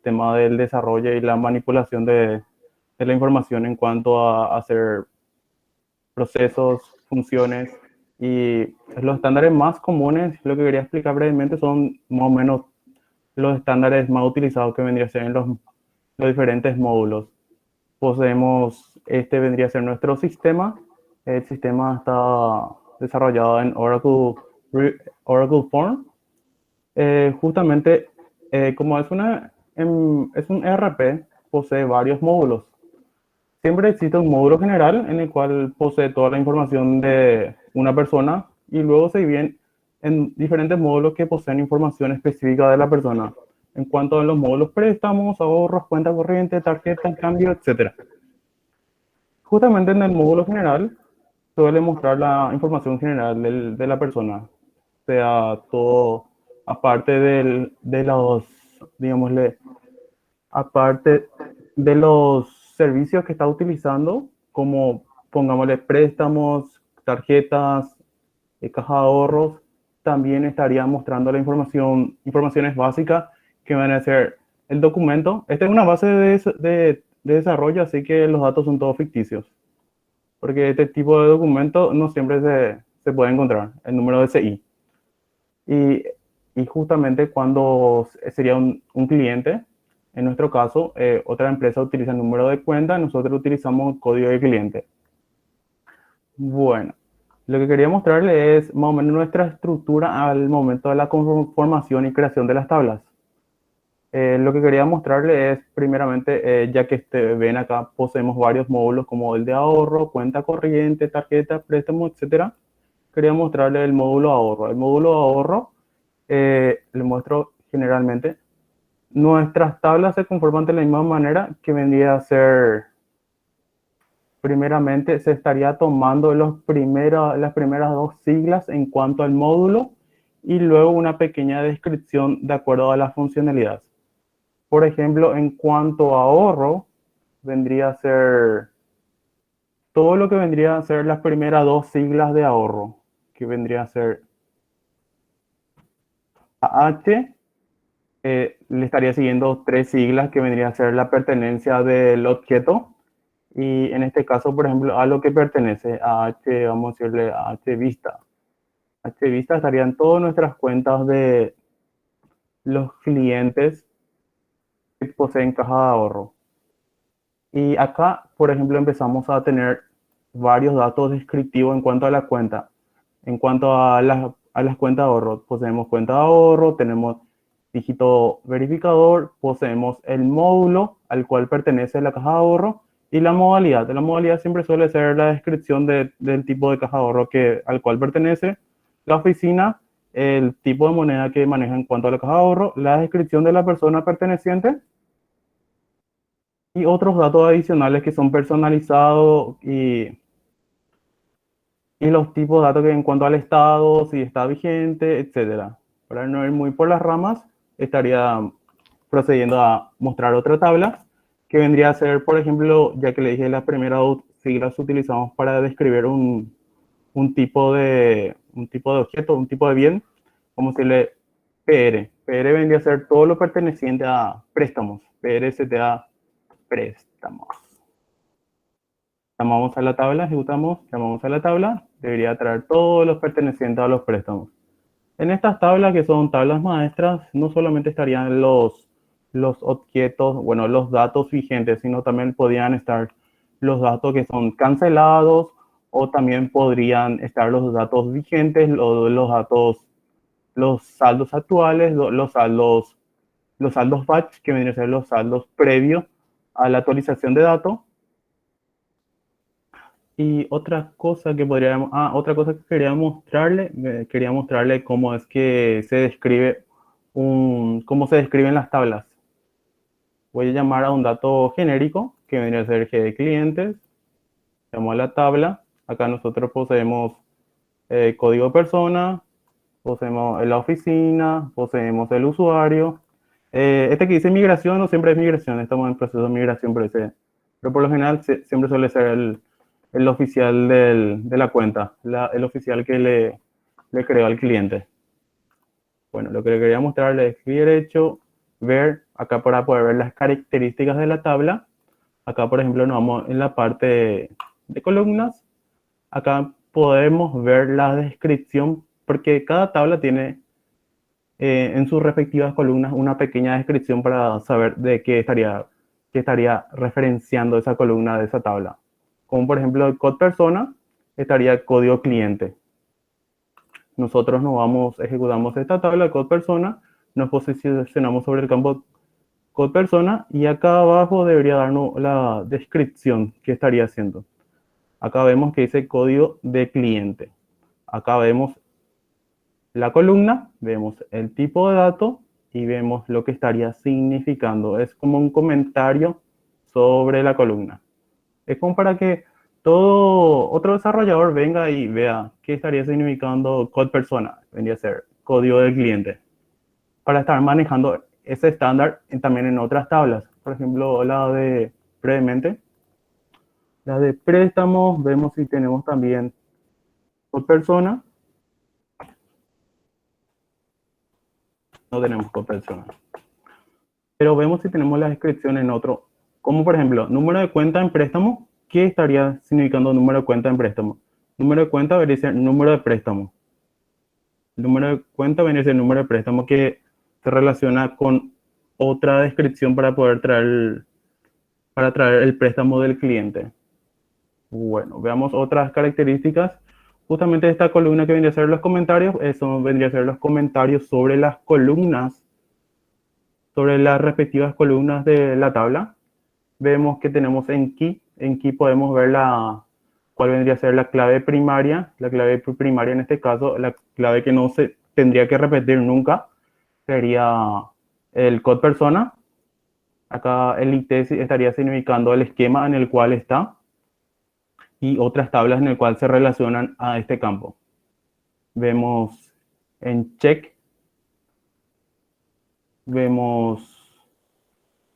tema del desarrollo y la manipulación de la información en cuanto a hacer procesos, funciones. Y los estándares más comunes, lo que quería explicar brevemente, son más o menos los estándares más utilizados que vendrían a ser en los diferentes módulos. Poseemos, este vendría a ser nuestro sistema. El sistema está desarrollado en Oracle Form. Justamente, como es un ERP, posee varios módulos. Siempre existe un módulo general en el cual posee toda la información de una persona y luego se dividen en diferentes módulos que poseen información específica de la persona. En cuanto a los módulos préstamos, ahorros, cuenta corriente, tarjeta, cambio, etcétera. Justamente en el módulo general suele mostrar la información general de la persona, sea todo, aparte de los, digámosle, aparte de los servicios que está utilizando, como pongámosle préstamos, tarjetas, caja de ahorros, también estaría mostrando la informaciones básicas que van a ser el documento. Esta es una base de desarrollo, así que los datos son todos ficticios, porque este tipo de documento no siempre se puede encontrar, el número de CI. Y, y justamente cuando sería un cliente, en nuestro caso, otra empresa utiliza el número de cuenta, nosotros utilizamos el código de cliente. Bueno, lo que quería mostrarle es más o menos nuestra estructura al momento de la conformación y creación de las tablas. Lo que quería mostrarle es, primeramente, ya que ven acá, poseemos varios módulos como el de ahorro, cuenta corriente, tarjeta, préstamo, etcétera. Quería mostrarle el módulo ahorro. El módulo ahorro, le muestro generalmente. Nuestras tablas se conforman de la misma manera que vendría a ser, primeramente, se estaría tomando las primeras dos siglas en cuanto al módulo y luego una pequeña descripción de acuerdo a la funcionalidad. Por ejemplo, en cuanto a ahorro, vendría a ser todo lo que vendría a ser las primeras dos siglas de ahorro, que vendría a ser AH, le estaría siguiendo tres siglas que vendría a ser la pertenencia del objeto. Y en este caso, por ejemplo, a lo que pertenece a H, vamos a decirle a H vista. H vista estarían todas nuestras cuentas de los clientes que poseen caja de ahorro. Y acá, por ejemplo, empezamos a tener varios datos descriptivos en cuanto a la cuenta. En cuanto a las cuentas de ahorro, poseemos cuenta de ahorro, tenemos dígito verificador, poseemos el módulo al cual pertenece la caja de ahorro y la modalidad. La modalidad siempre suele ser la descripción del tipo de caja de ahorro al cual pertenece, la oficina, el tipo de moneda que maneja en cuanto a la caja de ahorro, la descripción de la persona perteneciente y otros datos adicionales que son personalizados y los tipos de datos que en cuanto al estado, si está vigente, etcétera. Para no ir muy por las ramas, estaría procediendo a mostrar otra tabla que vendría a ser, por ejemplo, ya que le dije las primeras siglas utilizamos para describir un tipo de objeto, un tipo de bien, como decirle PR. PR vendría a ser todo lo perteneciente a préstamos. PR se te da préstamos. Llamamos a la tabla, ejecutamos, llamamos a la tabla, debería traer todos los pertenecientes a los préstamos. En estas tablas, que son tablas maestras, no solamente estarían los objetos, bueno, los datos vigentes, sino también podrían estar los datos que son cancelados o también podrían estar los datos vigentes, los datos, los saldos actuales, los saldos batch, que vendrían a ser los saldos previos a la actualización de datos. Y otra cosa que quería mostrarle cómo es que se describe cómo se describen las tablas. Voy a llamar a un dato genérico, que vendría a ser G de clientes, llamo a la tabla, acá nosotros poseemos código persona, poseemos la oficina, poseemos el usuario. Este que dice migración no siempre es migración, estamos en proceso de migración, pero por lo general siempre suele ser el oficial de la cuenta, el oficial que le creó al cliente. Bueno, lo que le quería mostrarle es clic derecho, ver, acá para poder ver las características de la tabla, acá por ejemplo nos vamos en la parte de columnas, acá podemos ver la descripción, porque cada tabla tiene en sus respectivas columnas una pequeña descripción para saber de qué estaría referenciando esa columna de esa tabla. Como por ejemplo el code persona estaría código cliente. Nosotros ejecutamos esta tabla de code persona, nos posicionamos sobre el campo code persona y acá abajo debería darnos la descripción que estaría haciendo. Acá vemos que dice código de cliente. Acá vemos la columna, vemos el tipo de dato y vemos lo que estaría significando. Es como un comentario sobre la columna. Es como para que todo otro desarrollador venga y vea qué estaría significando code persona, vendría a ser código del cliente, para estar manejando ese estándar también en otras tablas. Por ejemplo, brevemente, la de préstamos, vemos si tenemos también code persona. No tenemos code persona. Pero vemos si tenemos la descripción en otro, como por ejemplo, número de cuenta en préstamo. ¿Qué estaría significando número de cuenta en préstamo? Número de cuenta debería ser número de préstamo. El número de cuenta viene a ser el número de préstamo que se relaciona con otra descripción para poder traer el préstamo del cliente. Bueno, veamos otras características. Justamente esta columna que vendría a ser los comentarios, eso vendría a ser los comentarios sobre las columnas, sobre las respectivas columnas de la tabla. Vemos que tenemos en key podemos ver cuál vendría a ser la clave primaria. La clave primaria en este caso, la clave que no se tendría que repetir nunca, sería el code persona. Acá el IT estaría significando el esquema en el cual está y otras tablas en el cual se relacionan a este campo. Vemos en check, vemos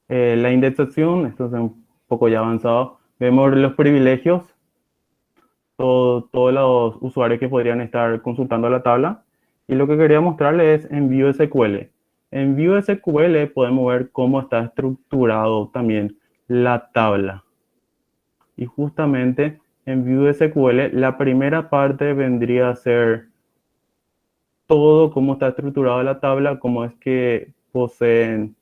la indexación, esto es un poco ya avanzado. Vemos los privilegios, todos los usuarios que podrían estar consultando la tabla. Y lo que quería mostrarles es en Vue SQL. En Vue SQL podemos ver cómo está estructurado también la tabla. Y justamente en Vue SQL la primera parte vendría a ser todo cómo está estructurada la tabla, cómo es que poseen,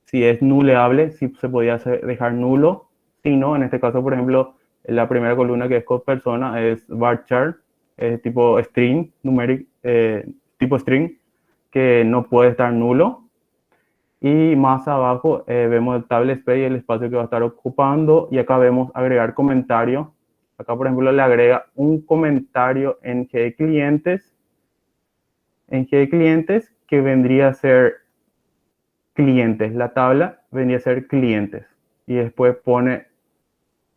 si es nuleable, si se podía dejar nulo, si no, en este caso, por ejemplo, la primera columna que es code persona es varchar, tipo string, numeric, tipo string, que no puede estar nulo. Y más abajo vemos el table space y el espacio que va a estar ocupando. Y acá vemos agregar comentario. Acá, por ejemplo, le agrega un comentario en G de clientes. En G de clientes que vendría a ser clientes. La tabla vendría a ser clientes. Y después pone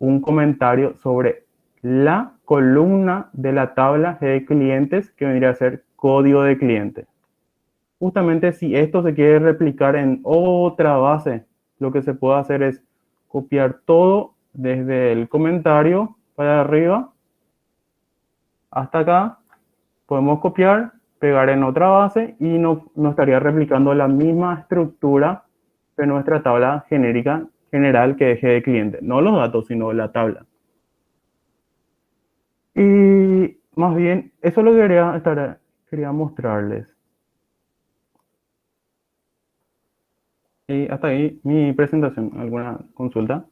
un comentario sobre la columna de la tabla G de clientes que vendría a ser código de cliente. Justamente si esto se quiere replicar en otra base, lo que se puede hacer es copiar todo desde el comentario para arriba hasta acá. Podemos copiar, pegar en otra base y no estaría replicando la misma estructura de nuestra tabla genérica general que deje de cliente. No los datos, sino la tabla. Y más bien, eso es lo que quería mostrarles. Y hasta ahí mi presentación. ¿Alguna consulta?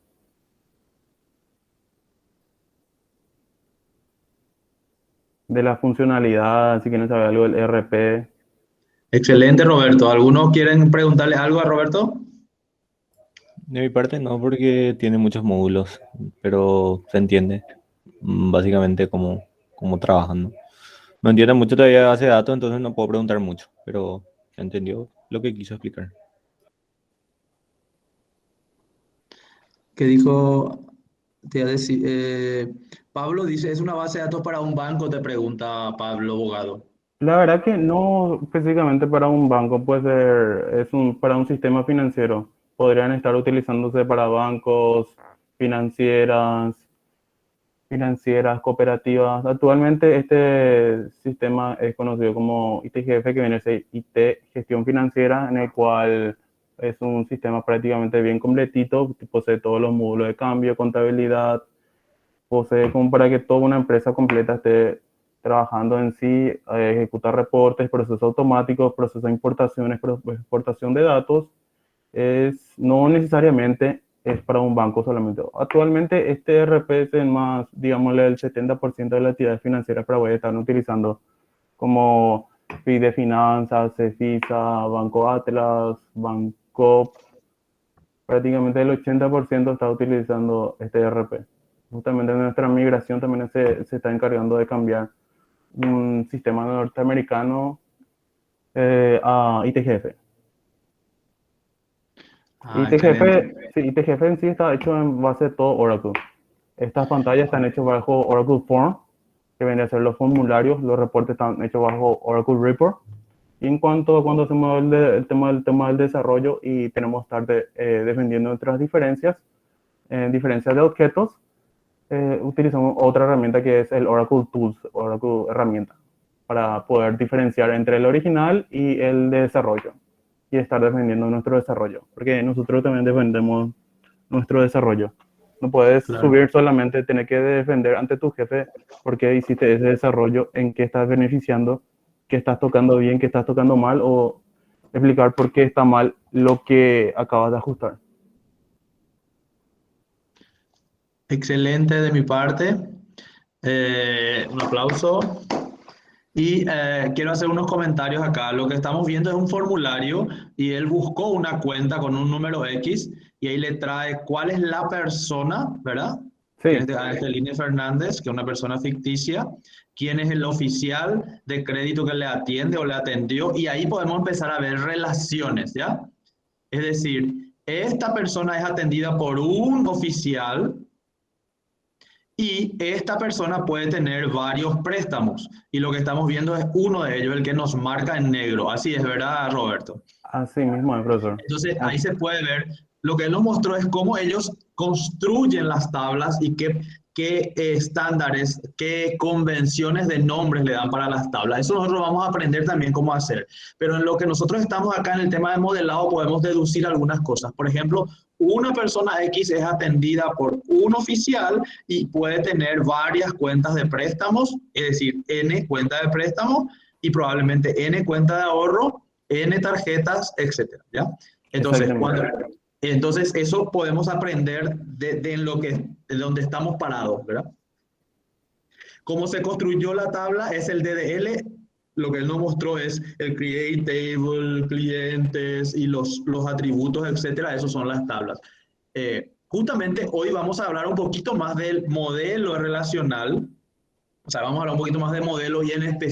De la funcionalidad, si quieren saber algo del ERP. Excelente, Roberto. ¿Algunos quieren preguntarle algo a Roberto? De mi parte no, porque tiene muchos módulos, pero se entiende básicamente cómo trabajan, ¿no? No entiendo mucho todavía de base de datos, entonces no puedo preguntar mucho, pero se entendió lo que quiso explicar. Que dijo, te iba a decir, Pablo dice, es una base de datos para un banco, te pregunta Pablo Bogado. La verdad que no específicamente para un banco, puede ser, para un sistema financiero. Podrían estar utilizándose para bancos, financieras, cooperativas. Actualmente este sistema es conocido como ITGF, que viene a ser IT Gestión Financiera, en el cual Es un sistema prácticamente bien completito, que posee todos los módulos de cambio, contabilidad, posee como para que toda una empresa completa esté trabajando en sí, ejecutar reportes, procesos automáticos, procesos de importaciones, exportación de datos. No necesariamente es para un banco solamente. Actualmente este ERP es el más, digámosle, el 70% de las actividades financieras para están utilizando como FIDE Finanzas, Cefisa, Banco Atlas, Banco, prácticamente el 80% está utilizando este ERP. Justamente nuestra migración también se está encargando de cambiar un sistema norteamericano a ITGF. Excelente. ITGF en sí está hecho en base de todo Oracle. Estas pantallas están hechas bajo Oracle Form, que vienen a ser los formularios, los reportes están hechos bajo Oracle Report. Y en cuanto a cuando hacemos el tema del desarrollo y tenemos que estar defendiendo nuestras diferencias de objetos, utilizamos otra herramienta que es el Oracle Tools, Oracle herramienta, para poder diferenciar entre el original y el de desarrollo y estar defendiendo nuestro desarrollo, porque nosotros también defendemos nuestro desarrollo. No puedes Claro. subir solamente, tener que defender ante tu jefe porque hiciste ese desarrollo, en qué estás beneficiando, qué estás tocando bien, qué estás tocando mal, o explicar por qué está mal lo que acabas de ajustar. Excelente de mi parte. Un aplauso. Y quiero hacer unos comentarios acá. Lo que estamos viendo es un formulario y él buscó una cuenta con un número X y ahí le trae cuál es la persona, ¿verdad? Sí, Que es de Angelina Fernández, que es una persona ficticia, quién es el oficial de crédito que le atiende o le atendió, y ahí podemos empezar a ver relaciones, ¿ya? Es decir, esta persona es atendida por un oficial y esta persona puede tener varios préstamos. Y lo que estamos viendo es uno de ellos, el que nos marca en negro. Así es, ¿verdad, Roberto? así mismo es, profesor. Entonces, ahí se puede ver, lo que él nos mostró es cómo ellos construyen las tablas y qué estándares, qué convenciones de nombres le dan para las tablas. Eso nosotros vamos a aprender también cómo hacer. Pero en lo que nosotros estamos acá en el tema de modelado podemos deducir algunas cosas. Por ejemplo, una persona X es atendida por un oficial y puede tener varias cuentas de préstamos, es decir, N cuenta de préstamo y probablemente N cuenta de ahorro, N tarjetas, etcétera, ¿ya? Entonces, entonces eso podemos aprender de donde estamos parados, ¿verdad? Cómo se construyó la tabla es el DDL. Lo que él nos mostró es el create table, clientes y los atributos, etcétera. Esos son las tablas. Justamente hoy vamos a hablar un poquito más del modelo relacional. O sea, vamos a hablar un poquito más de modelo y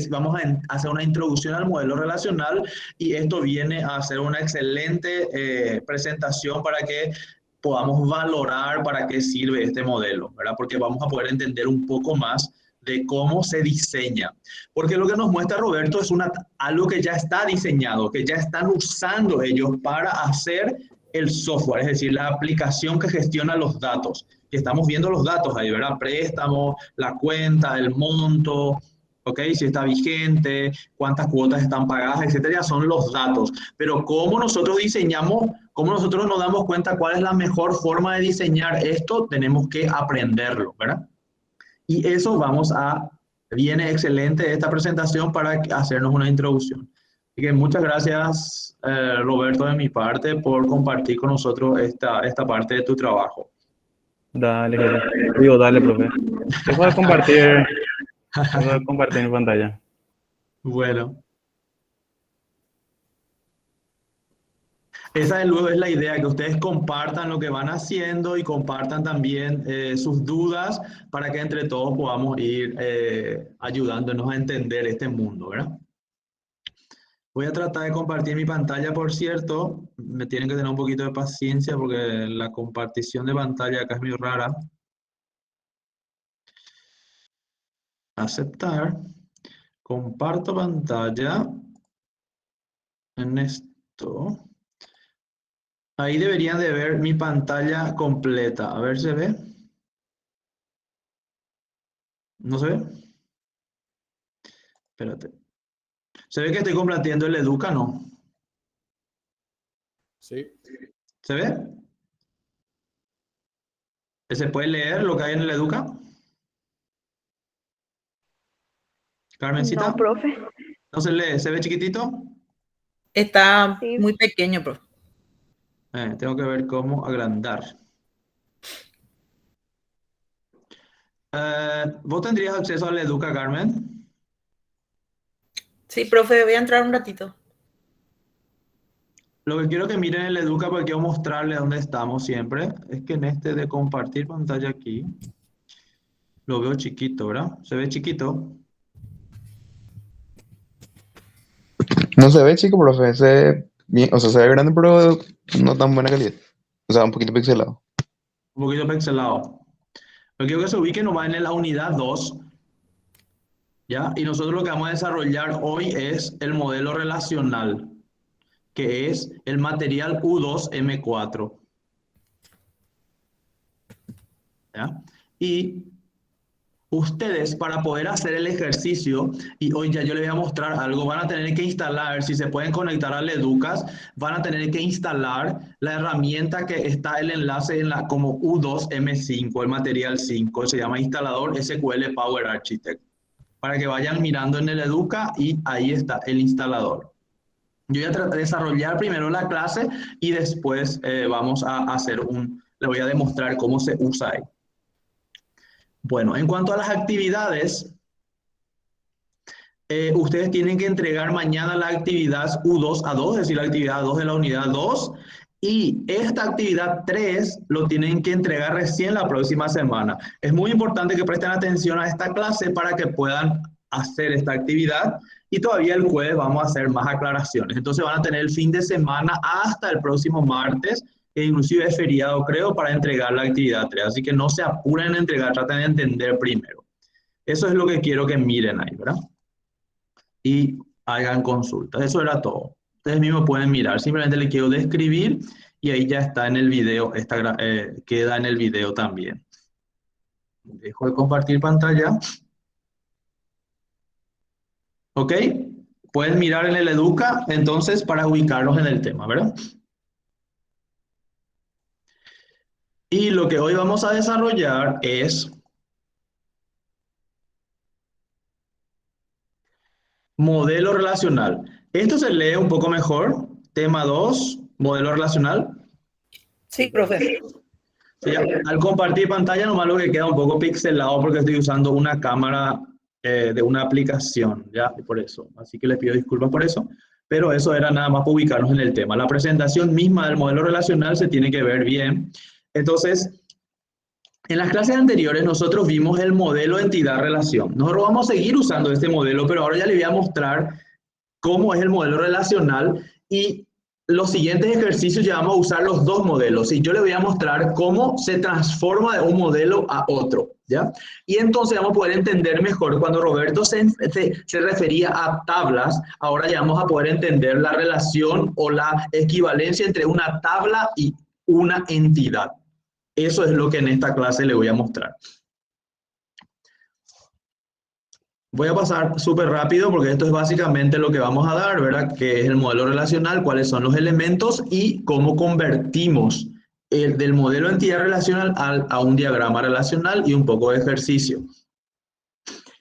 vamos a hacer una introducción al modelo relacional y esto viene a ser una excelente presentación para que podamos valorar para qué sirve este modelo, ¿verdad? Porque vamos a poder entender un poco más de cómo se diseña. Porque lo que nos muestra Roberto es algo que ya está diseñado, que ya están usando ellos para hacer el software, es decir, la aplicación que gestiona los datos. Que estamos viendo los datos ahí, ¿verdad? Préstamo, la cuenta, el monto, ¿ok? Si está vigente, cuántas cuotas están pagadas, etcétera, son los datos. Pero cómo nosotros diseñamos, cómo nosotros nos damos cuenta cuál es la mejor forma de diseñar esto, tenemos que aprenderlo, ¿verdad? Y eso viene excelente esta presentación para hacernos una introducción. Así que muchas gracias, Roberto, de mi parte, por compartir con nosotros esta parte de tu trabajo. Dale, jefe. Digo, dale, profe. Dejo de compartir mi pantalla. Bueno, esa luego es la idea, que ustedes compartan lo que van haciendo y compartan también sus dudas para que entre todos podamos ir ayudándonos a entender este mundo, ¿verdad? Voy a tratar de compartir mi pantalla, por cierto. Me tienen que tener un poquito de paciencia porque la compartición de pantalla acá es muy rara. Aceptar. Comparto pantalla en esto. Ahí deberían de ver mi pantalla completa. A ver, ¿se ve? ¿No se ve? Espérate. ¿Se ve que estoy compartiendo el Educa, no? Sí. ¿Se ve? ¿Se puede leer lo que hay en el Educa? Carmencita, No, profe. ¿no se lee? ¿Se ve chiquitito? Está Sí. muy pequeño, profe. Tengo que ver cómo agrandar. ¿Vos tendrías acceso al Educa, Carmen? Sí, profe, voy a entrar un ratito. Lo que quiero que miren el Educa, porque quiero mostrarles dónde estamos siempre, es que en este de compartir pantalla aquí, lo veo chiquito, ¿verdad? ¿Se ve chiquito? No se ve chico, profe. O sea, se ve grande, pero no tan buena calidad. O sea, un poquito pixelado. Un poquito pixelado. Lo que quiero que se ubique nomás en la unidad 2, ¿ya? Y nosotros lo que vamos a desarrollar hoy es el modelo relacional, que es el material U2M4. ¿Ya? Y ustedes, para poder hacer el ejercicio, y hoy ya yo les voy a mostrar algo, van a tener que instalar, si se pueden conectar al Educas, van a tener que instalar la herramienta que está el enlace en la, como U2M5, el material 5, se llama instalador SQL Power Architect, para que vayan mirando en el Educa y ahí está el instalador. Yo voy a desarrollar primero la clase y después vamos a hacer le voy a demostrar cómo se usa ahí. Bueno, en cuanto a las actividades, ustedes tienen que entregar mañana la actividad U2A2, es decir, la actividad 2 de la unidad 2, y esta actividad 3 lo tienen que entregar recién la próxima semana. Es muy importante que presten atención a esta clase para que puedan hacer esta actividad, y todavía el jueves vamos a hacer más aclaraciones. Entonces van a tener el fin de semana hasta el próximo martes, e inclusive es feriado, creo, para entregar la actividad 3. Así que no se apuren en entregar, traten de entender primero. Eso es lo que quiero que miren ahí, ¿verdad? Y hagan consultas. Eso era todo. Ustedes mismos pueden mirar. Simplemente le quiero describir y ahí ya está en el video, queda en el video también. Dejo de compartir pantalla. ¿Ok? Pueden mirar en el Educa, entonces, para ubicarlos en el tema, ¿verdad? Y lo que hoy vamos a desarrollar es modelo relacional. Esto se lee un poco mejor. Tema 2, modelo relacional. Sí, profe. Sí, al compartir pantalla nomás lo que queda un poco pixelado porque estoy usando una cámara de una aplicación, ¿ya? Por eso. Así que les pido disculpas por eso. Pero eso era nada más para ubicarnos en el tema. La presentación misma del modelo relacional se tiene que ver bien. Entonces, en las clases anteriores nosotros vimos el modelo entidad-relación. Nosotros vamos a seguir usando este modelo, pero ahora ya les voy a mostrar cómo es el modelo relacional y los siguientes ejercicios ya vamos a usar los dos modelos y yo les voy a mostrar cómo se transforma de un modelo a otro, ¿ya? Y entonces vamos a poder entender mejor cuando Roberto se refería a tablas, ahora ya vamos a poder entender la relación o la equivalencia entre una tabla y una entidad. Eso es lo que en esta clase les voy a mostrar. Voy a pasar súper rápido porque esto es básicamente lo que vamos a dar, ¿verdad? Que es el modelo relacional, cuáles son los elementos y cómo convertimos del modelo entidad relacional a un diagrama relacional y un poco de ejercicio.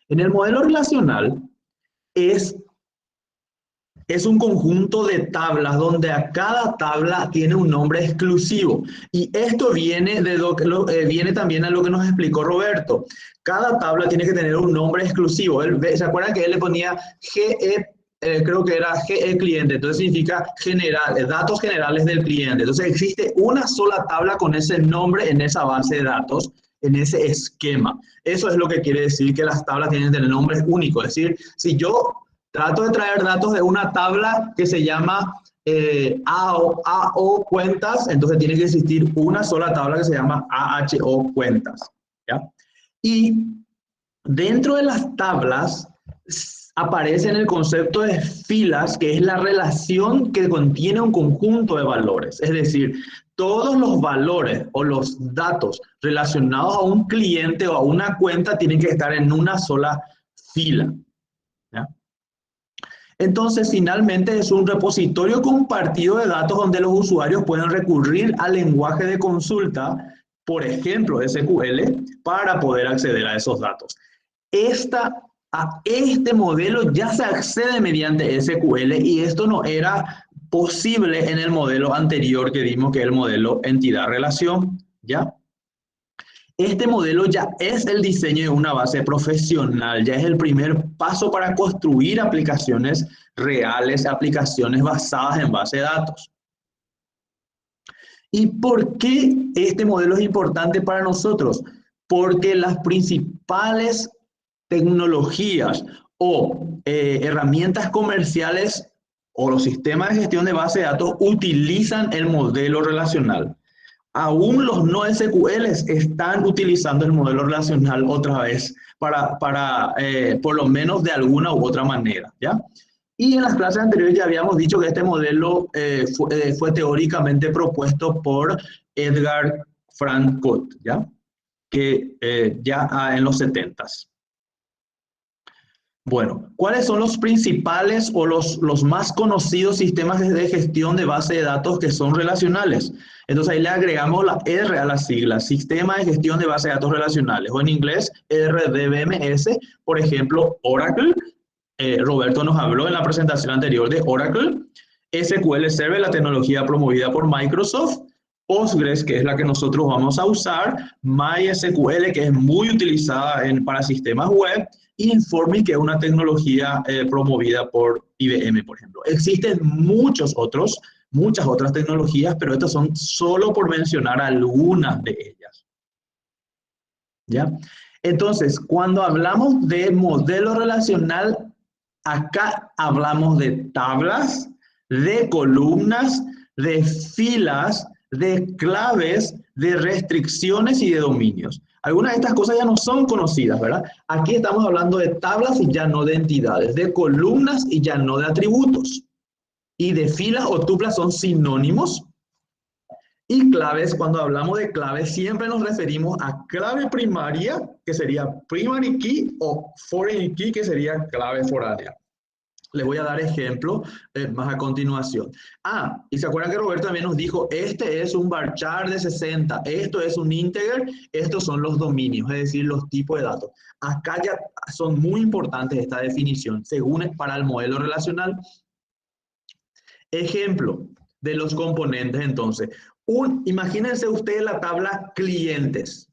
En el modelo relacional es un conjunto de tablas donde a cada tabla tiene un nombre exclusivo. Y esto viene, viene también a lo que nos explicó Roberto. Cada tabla tiene que tener un nombre exclusivo. ¿Se acuerdan que él le ponía GE, creo que era GE cliente? Entonces significa datos generales del cliente. Entonces existe una sola tabla con ese nombre en esa base de datos, en ese esquema. Eso es lo que quiere decir que las tablas tienen que tener nombres únicos. Es decir, si yo trato de traer datos de una tabla que se llama AO cuentas, entonces tiene que existir una sola tabla que se llama AHO cuentas, ¿ya? Y dentro de las tablas aparece en el concepto de filas, que es la relación que contiene un conjunto de valores. Es decir, todos los valores o los datos relacionados a un cliente o a una cuenta tienen que estar en una sola fila, ¿ya? Entonces, finalmente es un repositorio compartido de datos donde los usuarios pueden recurrir al lenguaje de consulta, por ejemplo, SQL, para poder acceder a esos datos. A este modelo ya se accede mediante SQL y esto no era posible en el modelo anterior que vimos, que es el modelo entidad-relación, ¿ya? Este modelo ya es el diseño de una base profesional, ya es el primer paso para construir aplicaciones reales, aplicaciones basadas en base de datos. ¿Y por qué este modelo es importante para nosotros? Porque las principales tecnologías o herramientas comerciales o los sistemas de gestión de base de datos utilizan el modelo relacional. Aún los no SQLs están utilizando el modelo relacional otra vez para por lo menos de alguna u otra manera, ¿ya? Y en las clases anteriores ya habíamos dicho que este modelo fue teóricamente propuesto por Edgar Frank Codd, ¿ya? Que ya en los 70s. Bueno, ¿cuáles son los principales o los más conocidos sistemas de gestión de base de datos que son relacionales? Entonces ahí le agregamos la R a la sigla, Sistema de Gestión de Base de Datos Relacionales, o en inglés RDBMS, por ejemplo, Oracle. Roberto nos habló en la presentación anterior de Oracle, SQL Server, la tecnología promovida por Microsoft, Postgres, que es la que nosotros vamos a usar, MySQL, que es muy utilizada para sistemas web, y Informix, que es una tecnología promovida por IBM, por ejemplo. Existen muchas otras tecnologías, pero estas son solo por mencionar algunas de ellas. ¿Ya? Entonces, cuando hablamos de modelo relacional, acá hablamos de tablas, de columnas, de filas, de claves, de restricciones y de dominios. Algunas de estas cosas ya no son conocidas, ¿verdad? Aquí estamos hablando de tablas y ya no de entidades, de columnas y ya no de atributos. Y de filas o tuplas son sinónimos. Y claves, cuando hablamos de claves, siempre nos referimos a clave primaria, que sería primary key, o foreign key, que sería clave foránea. Les voy a dar ejemplo más a continuación. Y se acuerdan que Roberto también nos dijo, este es un varchar de 60, esto es un integer, estos son los dominios, es decir, los tipos de datos. Acá ya son muy importantes esta definición, según para el modelo relacional. Ejemplo de los componentes, entonces. Imagínense ustedes la tabla clientes,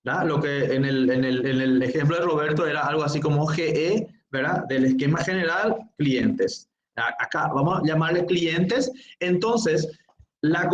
¿verdad? Lo que en el ejemplo de Roberto era algo así como GE, ¿verdad? Del esquema general, clientes. Acá vamos a llamarle clientes. Entonces, la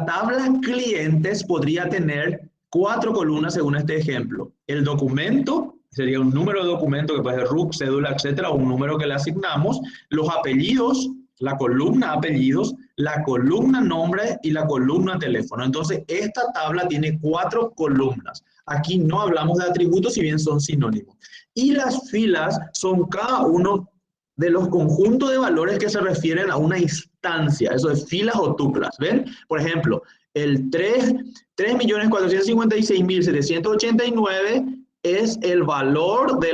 tabla clientes podría tener 4 columnas según este ejemplo. El documento, sería un número de documento que puede ser RUC, cédula, etcétera, o un número que le asignamos. Los apellidos, la columna apellidos, la columna nombre y la columna teléfono. Entonces, esta tabla tiene 4 columnas. Aquí no hablamos de atributos, si bien son sinónimos. Y las filas son cada uno de los conjuntos de valores que se refieren a una instancia. Eso es filas o tuplas, ¿ven? Por ejemplo, el 3.456.789 es el valor de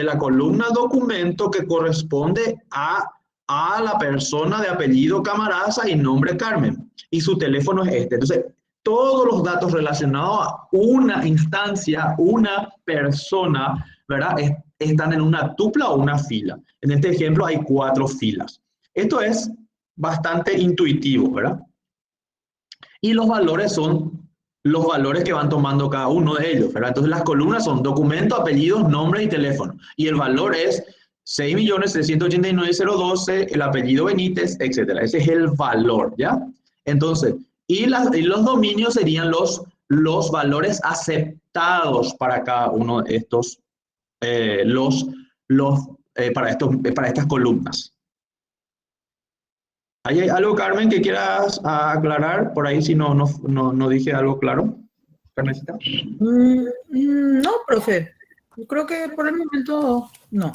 la columna documento que corresponde a la persona de apellido Camarasa y nombre Carmen. Y su teléfono es este. Entonces, todos los datos relacionados a una instancia, una persona, ¿verdad? Están en una tupla o una fila. En este ejemplo hay 4 filas. Esto es bastante intuitivo, ¿verdad? Y los valores son los valores que van tomando cada uno de ellos, ¿verdad? Entonces las columnas son documento, apellidos, nombre y teléfono. Y el valor es 6.689.012, el apellido Benítez, etc. Ese es el valor, ¿ya? Entonces, y los dominios serían los valores aceptados para cada uno de estos, para estas columnas. ¿Hay algo, Carmen, que quieras aclarar? Por ahí si no dije algo claro. ¿Carmencita? No, profe. Creo que por el momento no.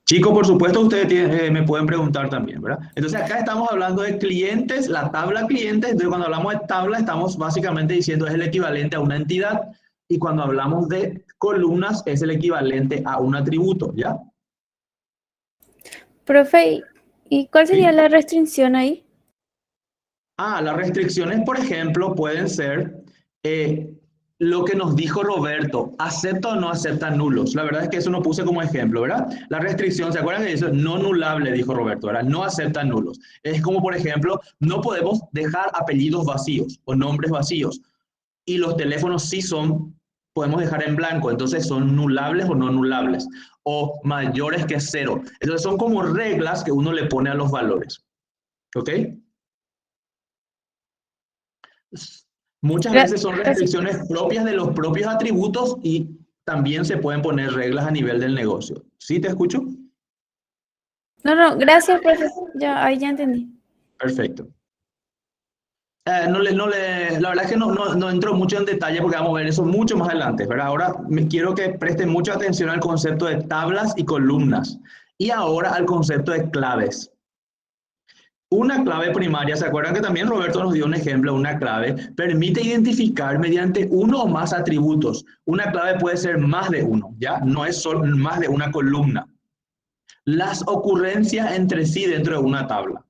Chicos, por supuesto, ustedes me pueden preguntar también, ¿verdad? Entonces, acá estamos hablando de clientes, la tabla clientes. Entonces, cuando hablamos de tabla, estamos básicamente diciendo es el equivalente a una entidad. Y cuando hablamos de columnas, es el equivalente a un atributo, ¿ya? Profe, ¿Y cuál sería ¿sí? la restricción ahí? Las restricciones, por ejemplo, pueden ser eh, lo que nos dijo Roberto, acepta o no acepta nulos. La verdad es que eso no puse como ejemplo, ¿verdad? La restricción, ¿se acuerdan que dice no nulable, dijo Roberto, ¿verdad? No acepta nulos. Es como, por ejemplo, no podemos dejar apellidos vacíos o nombres vacíos. Y los teléfonos sí son, podemos dejar en blanco, entonces son nulables o no nulables, o mayores que 0. Entonces son como reglas que uno le pone a los valores, ¿ok? Muchas veces son Gracias. restricciones propias de los propios atributos y también se pueden poner reglas a nivel del negocio. ¿Sí te escucho? No, gracias, profe. Ya, ahí ya entendí. Perfecto. La verdad es que no entro mucho en detalle porque vamos a ver eso mucho más adelante, ¿verdad? Ahora quiero que presten mucha atención al concepto de tablas y columnas y ahora al concepto de claves. Una clave primaria, ¿se acuerdan que también Roberto nos dio un ejemplo? Una clave permite identificar mediante uno o más atributos. Una clave puede ser más de uno, ¿ya? No es solo más de una columna. Las ocurrencias entre sí dentro de una tabla.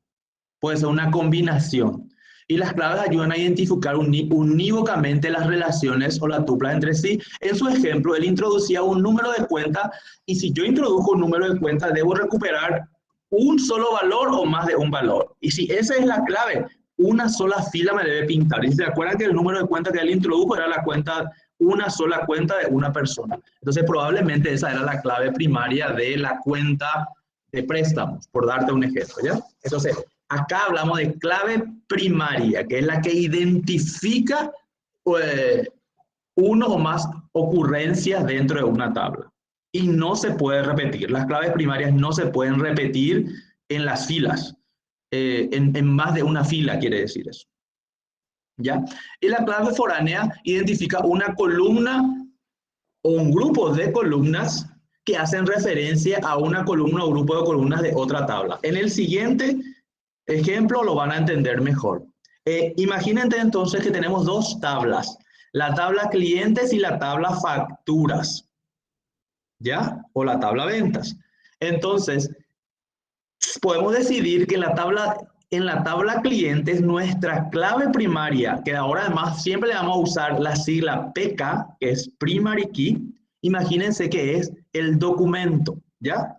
Puede ser una combinación. Y las claves ayudan a identificar unívocamente las relaciones o las tuplas entre sí. En su ejemplo, él introducía un número de cuenta y si yo introdujo un número de cuenta, debo recuperar un solo valor o más de un valor. Y si esa es la clave, una sola fila me debe pintar. Y se acuerdan que el número de cuenta que él introdujo era la cuenta, una sola cuenta de una persona. Entonces probablemente esa era la clave primaria de la cuenta de préstamos, por darte un ejemplo, ¿ya? Entonces, acá hablamos de clave primaria, que es la que identifica uno o más ocurrencias dentro de una tabla. Y no se puede repetir. Las claves primarias no se pueden repetir en las filas. En más de una fila quiere decir eso. ¿Ya? Y la clave foránea identifica una columna o un grupo de columnas que hacen referencia a una columna o grupo de columnas de otra tabla. En el siguiente ejemplo lo van a entender mejor. Imagínate entonces que tenemos dos tablas, la tabla clientes y la tabla facturas, ¿ya? O la tabla ventas. Entonces, podemos decidir que en la tabla clientes nuestra clave primaria, que ahora además siempre le vamos a usar la sigla PK, que es Primary Key, imagínense que es el documento, ¿ya?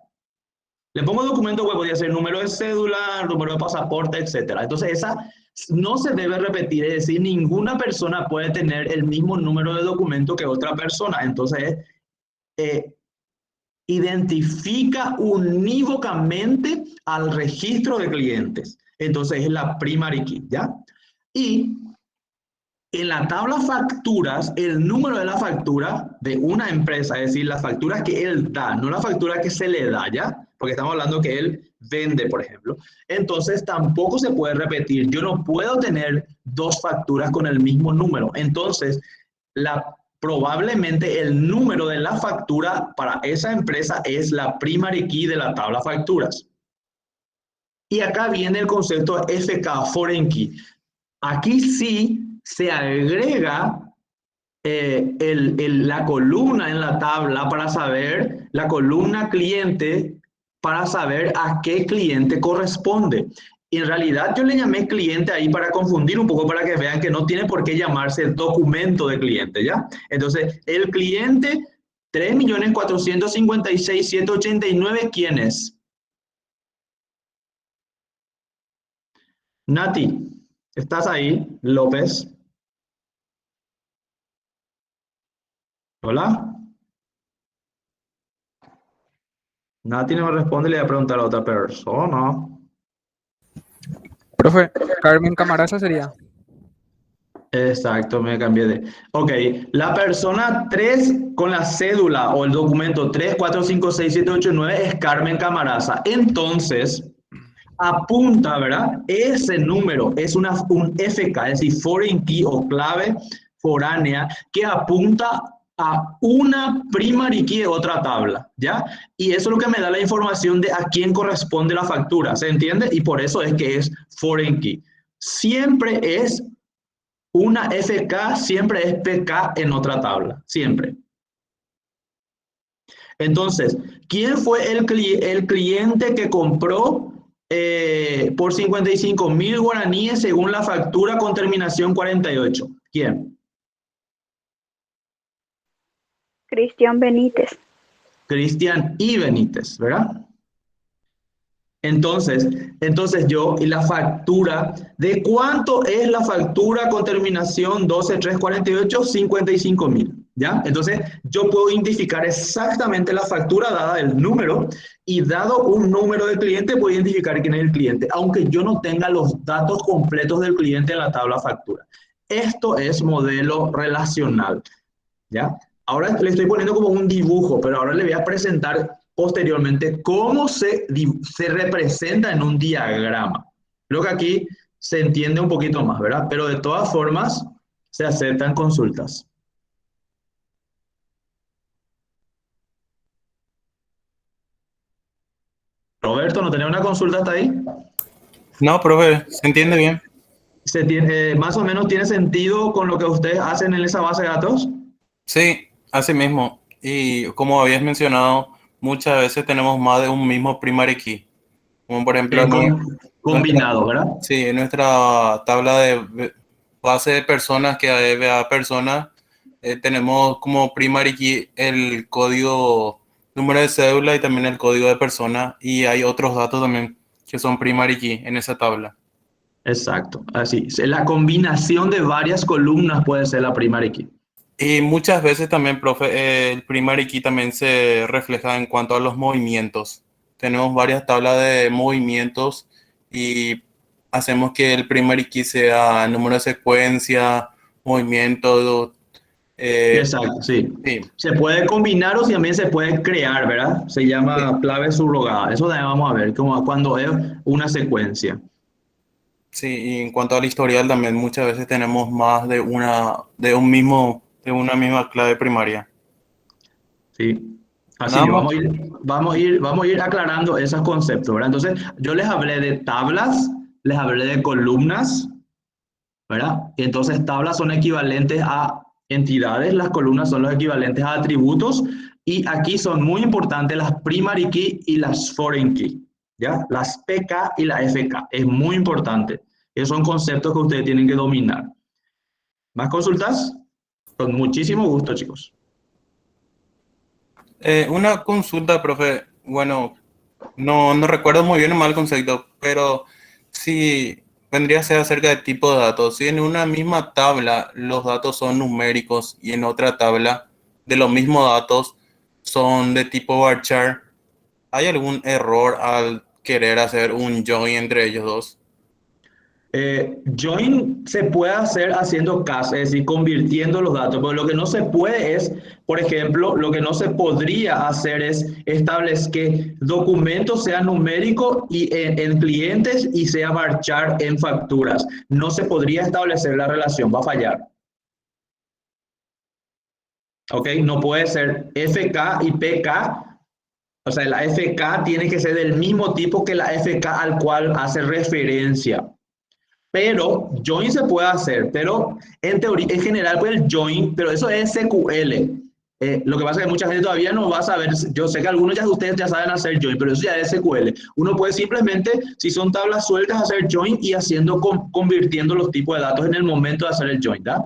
Le pongo documento que podría ser número de cédula, número de pasaporte, etc. Entonces esa no se debe repetir, es decir, ninguna persona puede tener el mismo número de documento que otra persona. Entonces, identifica unívocamente al registro de clientes. Entonces es la primary key, ¿ya? Y en la tabla facturas, el número de la factura de una empresa, es decir, las facturas que él da, no la factura que se le da, ¿ya? Porque estamos hablando que él vende, por ejemplo. Entonces tampoco se puede repetir. Yo no puedo tener dos facturas con el mismo número. Entonces, probablemente el número de la factura para esa empresa es la primary key de la tabla facturas. Y acá viene el concepto FK, Foreign Key. Aquí sí se agrega la columna en la tabla para saber, la columna cliente, para saber a qué cliente corresponde. Y en realidad yo le llamé cliente ahí para confundir un poco, para que vean que no tiene por qué llamarse documento de cliente, ¿ya? Entonces, el cliente 3.456.189, ¿quién es? Nati, ¿estás ahí? López. Hola. Nati no me responde, le voy a preguntar a otra persona. Profe, Carmen Camarasa sería. Exacto, me cambié de... Ok, la persona 3 con la cédula o el documento 3456789 es Carmen Camarasa. Entonces, apunta, ¿verdad? Ese número es un FK, es decir, Foreign Key o clave foránea, que apunta a una primary key de otra tabla, ¿ya? Y eso es lo que me da la información de a quién corresponde la factura, ¿se entiende? Y por eso es que es Foreign Key. Siempre es una FK, siempre es PK en otra tabla, siempre. Entonces, ¿quién fue el cliente que compró por 55.000 guaraníes según la factura con terminación 48. ¿Quién? Cristian Benítez. Cristian y Benítez, ¿verdad? Entonces y la factura, ¿de cuánto es la factura con terminación 12348? 55.000, ¿ya? Entonces, yo puedo identificar exactamente la factura dada el número y dado un número de cliente, puedo identificar quién es el cliente, aunque yo no tenga los datos completos del cliente en la tabla factura. Esto es modelo relacional, ¿ya? Ahora le estoy poniendo como un dibujo, pero ahora le voy a presentar posteriormente cómo se representa en un diagrama. Creo que aquí se entiende un poquito más, ¿verdad? Pero de todas formas, se aceptan consultas. Roberto, ¿no tenés una consulta hasta ahí? No, profe, se entiende bien. ¿Más o menos tiene sentido con lo que ustedes hacen en esa base de datos? Sí, así mismo. Y como habías mencionado, muchas veces tenemos más de un mismo primary key. Como por ejemplo, Combinado, ¿verdad? Sí, en nuestra tabla de base de personas que hay a personas, tenemos como primary key el código, número de cédula y también el código de persona. Y hay otros datos también que son primary key en esa tabla. Exacto, así. La combinación de varias columnas puede ser la primary key. Y muchas veces también, profe, el primary key también se refleja en cuanto a los movimientos. Tenemos varias tablas de movimientos y hacemos que el primary key sea número de secuencia, movimiento. Exacto, sí. Sí. Se puede combinar o también se puede crear, ¿verdad? Se llama clave subrogada. Eso también vamos a ver, como cuando es una secuencia. Sí, y en cuanto al historial también muchas veces tenemos más de una misma clave primaria. Sí. Así Nada que más. vamos a ir aclarando esos conceptos, ¿verdad? Entonces, yo les hablé de tablas, les hablé de columnas, ¿verdad? Y entonces, tablas son equivalentes a entidades, las columnas son los equivalentes a atributos, y aquí son muy importantes las primary key y las foreign key, ¿ya? Las PK y la FK, es muy importante. Esos son conceptos que ustedes tienen que dominar. ¿Más consultas? Con muchísimo gusto, chicos. Una consulta, profe. Bueno, no recuerdo muy bien el mal concepto, pero sí vendría a ser acerca de tipo de datos. Si en una misma tabla los datos son numéricos y en otra tabla de los mismos datos son de tipo varchar, ¿hay algún error al querer hacer un join entre ellos dos? Join se puede hacer haciendo caso, es decir, convirtiendo los datos, pero lo que no se puede es, por ejemplo, lo que no se podría hacer es establecer que documentos sean numéricos y en clientes y sea varchar en facturas. No se podría establecer la relación, va a fallar. ¿Ok? No puede ser FK y PK. O sea, la FK tiene que ser del mismo tipo que la FK al cual hace referencia. Pero join se puede hacer, pero en teoría, en general, pues el join, pero eso es SQL. Lo que pasa es que mucha gente todavía no va a saber, yo sé que algunos de ustedes ya saben hacer join, pero eso ya es SQL. Uno puede simplemente, si son tablas sueltas, hacer join y convirtiendo los tipos de datos en el momento de hacer el join, ¿verdad?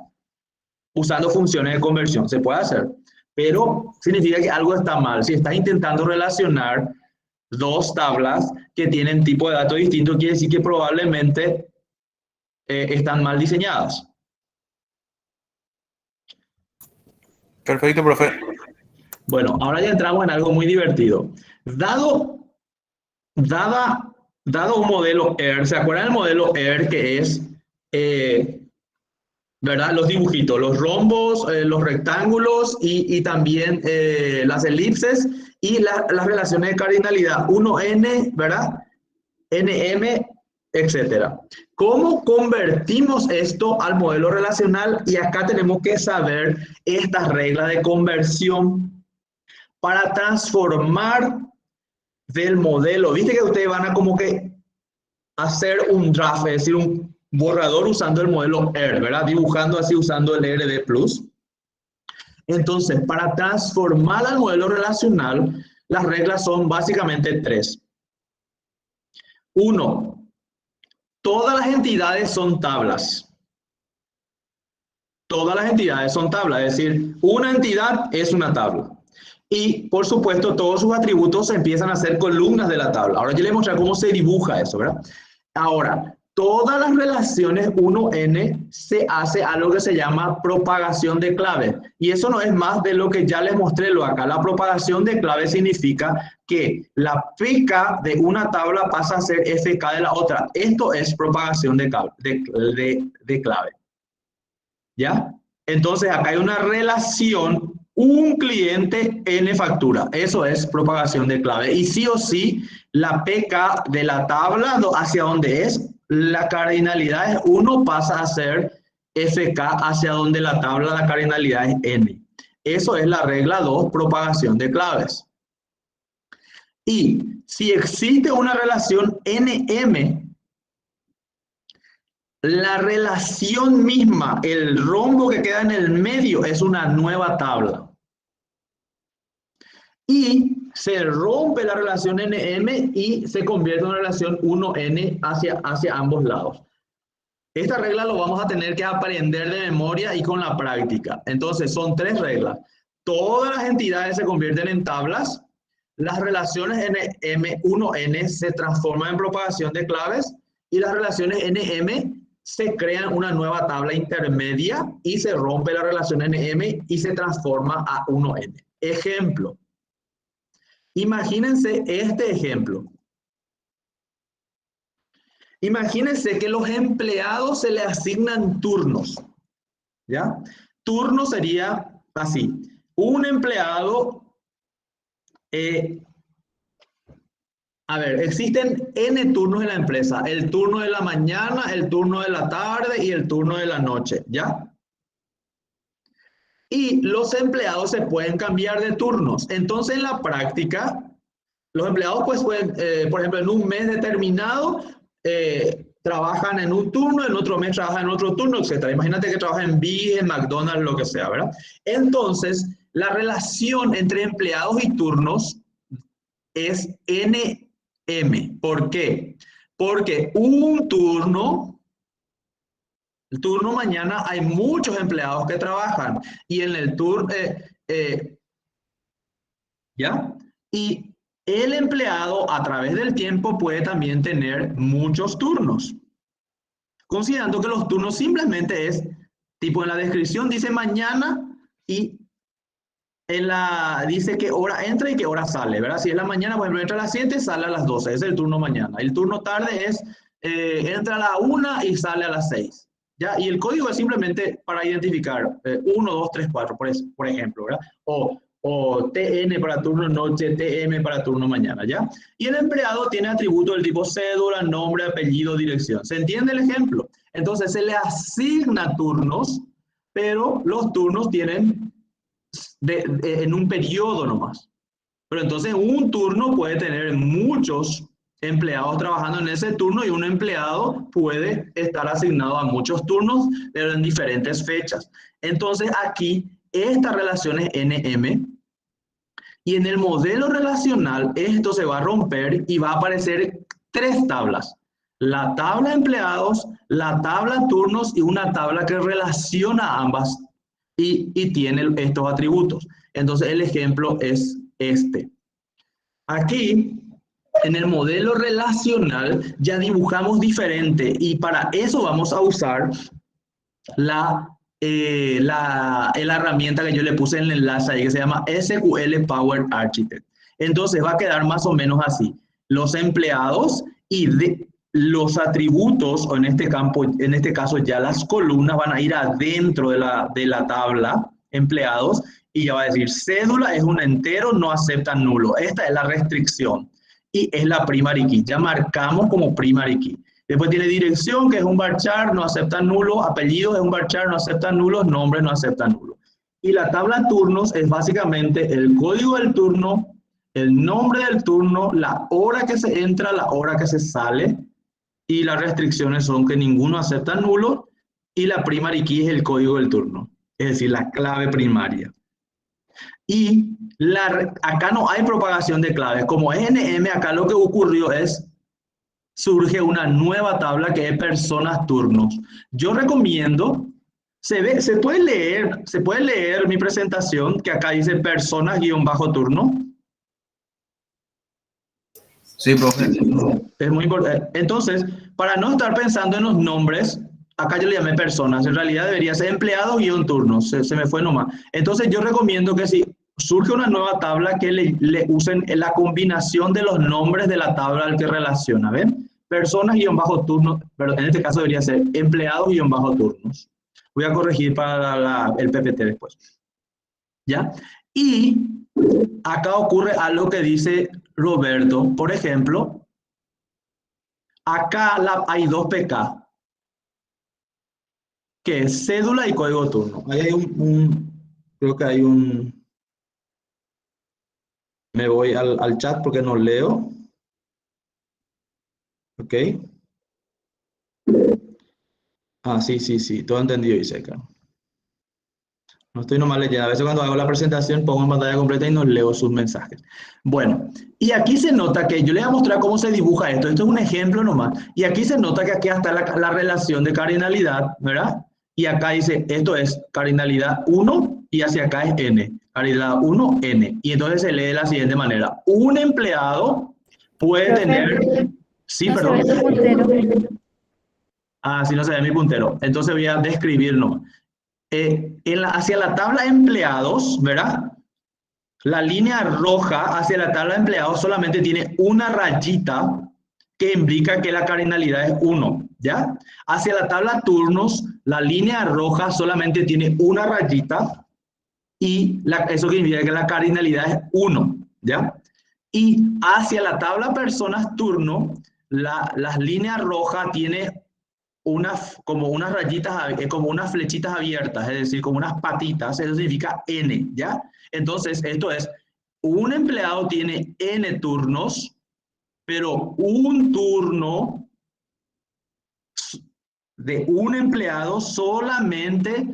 Usando funciones de conversión, se puede hacer, pero significa que algo está mal. Si estás intentando relacionar dos tablas que tienen tipo de datos distintos, quiere decir que probablemente están mal diseñadas. Perfecto, profe. Bueno, ahora ya entramos en algo muy divertido. Dado un modelo ER, ¿se acuerdan del modelo ER que es, ¿verdad? Los dibujitos, los rombos, los rectángulos y también las elipses y las relaciones de cardinalidad, 1n, ¿verdad? nm, etcétera. ¿Cómo convertimos esto al modelo relacional? Y acá tenemos que saber estas reglas de conversión para transformar del modelo. Viste que ustedes van a como que hacer un draft, es decir, un borrador usando el modelo ER, ¿verdad? Dibujando así usando el RD+. Entonces, para transformar al modelo relacional, las reglas son básicamente tres. Uno, todas las entidades son tablas. Todas las entidades son tablas, es decir, una entidad es una tabla. Y, por supuesto, todos sus atributos empiezan a ser columnas de la tabla. Ahora yo les voy a mostrar cómo se dibuja eso, ¿verdad? Ahora, todas las relaciones 1n se hace algo que se llama propagación de clave. Y eso no es más de lo que ya les mostré lo acá. La propagación de clave significa que la PK de una tabla pasa a ser FK de la otra. Esto es propagación de clave. ¿Ya? Entonces acá hay una relación, un cliente n factura. Eso es propagación de clave. Y sí o sí, la PK de la tabla hacia donde es, la cardinalidad es 1 pasa a ser FK hacia donde la tabla, la cardinalidad es n. Eso es la regla 2, propagación de claves. Y si existe una relación NM, la relación misma, el rombo que queda en el medio, es una nueva tabla. Y se rompe la relación NM y se convierte en una relación 1N hacia ambos lados. Esta regla lo vamos a tener que aprender de memoria y con la práctica. Entonces, son 3 reglas. Todas las entidades se convierten en tablas. Las relaciones NM1N se transforman en propagación de claves. Y las relaciones NM se crean una nueva tabla intermedia y se rompe la relación NM y se transforma a 1N. Ejemplo. Imagínense este ejemplo. Imagínense que los empleados se le asignan turnos. ¿Ya? Turno sería así. Un empleado... a ver, existen N turnos en la empresa. El turno de la mañana, el turno de la tarde y el turno de la noche. ¿Ya? Y los empleados se pueden cambiar de turnos. Entonces, en la práctica, los empleados pues pueden, por ejemplo, en un mes determinado, trabajan en un turno, en otro mes trabajan en otro turno, etc. Imagínate que trabajan en Big, en McDonald's, lo que sea, ¿verdad? Entonces, la relación entre empleados y turnos es NM. ¿Por qué? Porque un turno... El turno mañana hay muchos empleados que trabajan y en el turno, ¿ya? Y el empleado a través del tiempo puede también tener muchos turnos. Considerando que los turnos simplemente es, tipo en la descripción dice mañana y dice qué hora entra y qué hora sale, ¿verdad? Si es la mañana, por ejemplo, entra a las 7, sale a las 12, es el turno mañana. El turno tarde es, entra a la 1 y sale a las 6. ¿Ya? Y el código es simplemente para identificar 1, 2, 3, 4, por ejemplo, ¿verdad? O TN para turno noche, TM para turno mañana, ¿ya? Y el empleado tiene atributos del tipo cédula, nombre, apellido, dirección. ¿Se entiende el ejemplo? Entonces se le asigna turnos, pero los turnos tienen en un periodo nomás. Pero entonces un turno puede tener muchos empleados trabajando en ese turno y un empleado puede estar asignado a muchos turnos, pero en diferentes fechas. Entonces aquí, esta relación es NM y en el modelo relacional esto se va a romper y va a aparecer 3 tablas. La tabla empleados, la tabla turnos y una tabla que relaciona ambas y tiene estos atributos. Entonces el ejemplo es este. Aquí, en el modelo relacional, ya dibujamos diferente y para eso vamos a usar la herramienta que yo le puse en el enlace ahí, que se llama SQL Power Architect. Entonces va a quedar más o menos así. Los empleados y los atributos, o en este caso ya las columnas, van a ir adentro de la tabla empleados y ya va a decir cédula es un entero, no acepta nulo. Esta es la restricción y es la primary key. Ya marcamos como primary key. Después tiene dirección, que es un varchar, no acepta nulo. Apellidos es un varchar, no acepta nulos. Nombres no acepta nulo. Y la tabla turnos es básicamente el código del turno, el nombre del turno, la hora que se entra, la hora que se sale. Y las restricciones son que ninguno acepta nulo. Y la primary key es el código del turno. Es decir, la clave primaria. Y acá no hay propagación de claves. Como es NM, acá lo que ocurrió es surge una nueva tabla que es personas turnos. Yo recomiendo, se puede leer mi presentación que acá dice personas-turno. Sí, profe. Es muy importante. Entonces, para no estar pensando en los nombres, acá yo le llamé personas, en realidad debería ser empleados-turnos, se me fue nomás. Entonces yo recomiendo que si surge una nueva tabla, que le usen la combinación de los nombres de la tabla al que relaciona, ¿ven? Personas-turnos, pero en este caso debería ser empleados-turnos. Voy a corregir para el PPT después. ¿Ya? Y acá ocurre algo que dice Roberto. Por ejemplo, acá hay dos PK, que es cédula y código turno. Ahí hay creo que hay me voy al chat porque no leo. Ok. Ah, sí, todo entendido, dice acá. No estoy nomás leyendo. A veces cuando hago la presentación pongo en pantalla completa y no leo sus mensajes. Bueno, y aquí se nota que yo les voy a mostrar cómo se dibuja esto. Esto es un ejemplo nomás. Y aquí se nota que aquí está la relación de cardinalidad, ¿verdad? Y acá dice, esto es cardinalidad 1 y hacia acá es n. Cardinalidad 1, n. Y entonces se lee de la siguiente manera. Un empleado puede Profe, tener... Sí, no se perdón. ve tu puntero. Ah, sí, no se ve mi puntero. Entonces voy a describir nomás. Hacia la tabla empleados, ¿verdad? La línea roja hacia la tabla empleados solamente tiene una rayita que indica que la cardinalidad es 1, ¿ya? Hacia la tabla turnos, la línea roja solamente tiene una rayita y eso significa que la cardinalidad es 1, ¿ya? Y hacia la tabla personas turno, las líneas rojas tiene como unas rayitas, como unas flechitas abiertas, es decir, como unas patitas, eso significa n, ¿ya? Entonces, esto es, un empleado tiene n turnos, pero un turno de un empleado solamente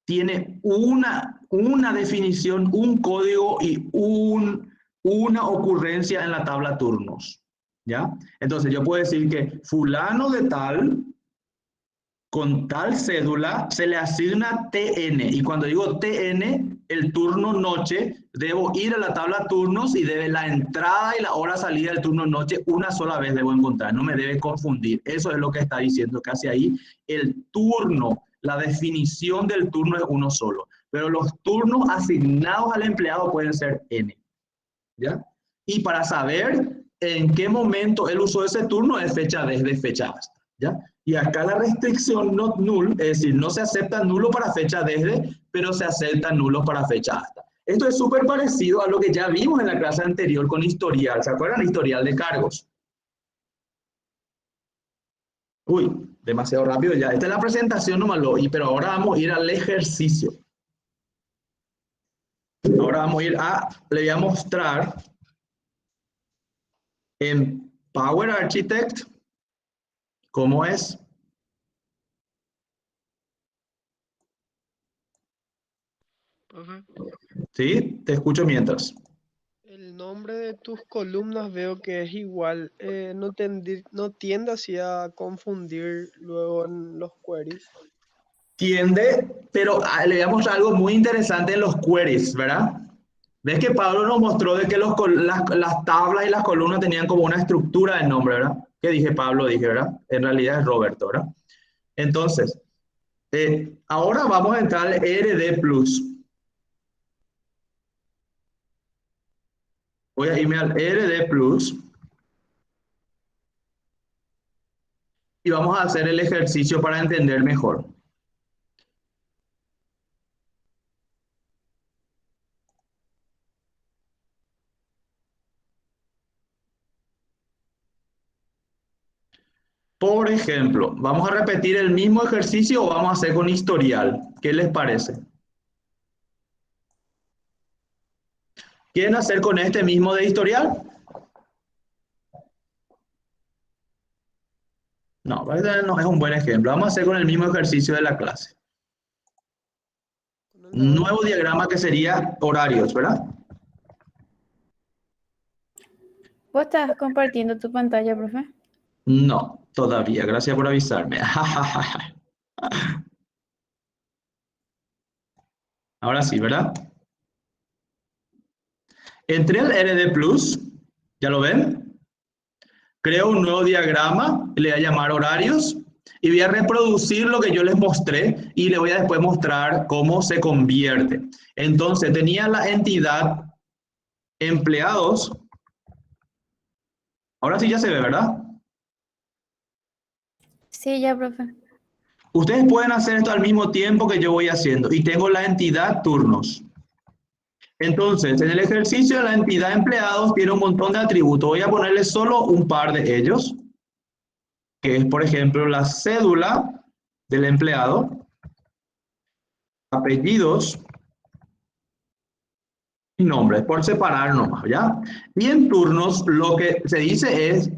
tiene una definición, un código y una ocurrencia en la tabla turnos, ¿ya? Entonces, yo puedo decir que fulano de tal, con tal cédula, se le asigna TN. Y cuando digo TN, el turno noche, debo ir a la tabla turnos y debe la entrada y la hora salida del turno noche una sola vez debo encontrar. No me debe confundir. Eso es lo que está diciendo casi ahí. El turno, la definición del turno es uno solo. Pero los turnos asignados al empleado pueden ser N. ¿Ya? Y para saber en qué momento él usó ese turno es fecha desde, fecha hasta. ¿Ya? Y acá la restricción not null, es decir, no se acepta nulo para fecha desde, pero se acepta nulo para fecha hasta. Esto es súper parecido a lo que ya vimos en la clase anterior con historial. ¿Se acuerdan? Historial de cargos. Uy, demasiado rápido ya. Esta es la presentación nomás, pero ahora vamos a ir al ejercicio. Ahora vamos a ir le voy a mostrar en Power Architect cómo es. Profe, Sí, te escucho mientras. el nombre de tus columnas veo que es igual. No tiende así a confundir luego en los queries. Tiende, pero le damos algo muy interesante en los queries, ¿verdad? Ves que Pablo nos mostró de que las tablas y las columnas tenían como una estructura de nombre, ¿verdad? ¿Qué dije Pablo? Dije, ¿verdad? En realidad es Roberto, ¿verdad? Entonces, ahora vamos a entrar al RD+. Voy a irme al RD+. Y vamos a hacer el ejercicio para entender mejor. Por ejemplo, ¿vamos a repetir el mismo ejercicio o vamos a hacer con historial? ¿Qué les parece? ¿Quieren hacer con este mismo de historial? No, no es un buen ejemplo. Vamos a hacer con el mismo ejercicio de la clase. Un nuevo diagrama que sería horarios, ¿verdad? ¿Vos estás compartiendo tu pantalla, profe? No, todavía. Gracias por avisarme. Ahora sí, ¿verdad? Entré al RD Plus, ¿ya lo ven? Creo un nuevo diagrama, le voy a llamar horarios y voy a reproducir lo que yo les mostré y le voy a después mostrar cómo se convierte. Entonces, tenía la entidad empleados. Ahora sí ya se ve, ¿verdad? Sí, ya, profe. Ustedes pueden hacer esto al mismo tiempo que yo voy haciendo y tengo la entidad turnos. Entonces, en el ejercicio de la entidad empleados tiene un montón de atributos. Voy a ponerle solo un par de ellos, que es, por ejemplo, la cédula del empleado, apellidos y nombres, por separar nomás, ¿ya? Y en turnos lo que se dice es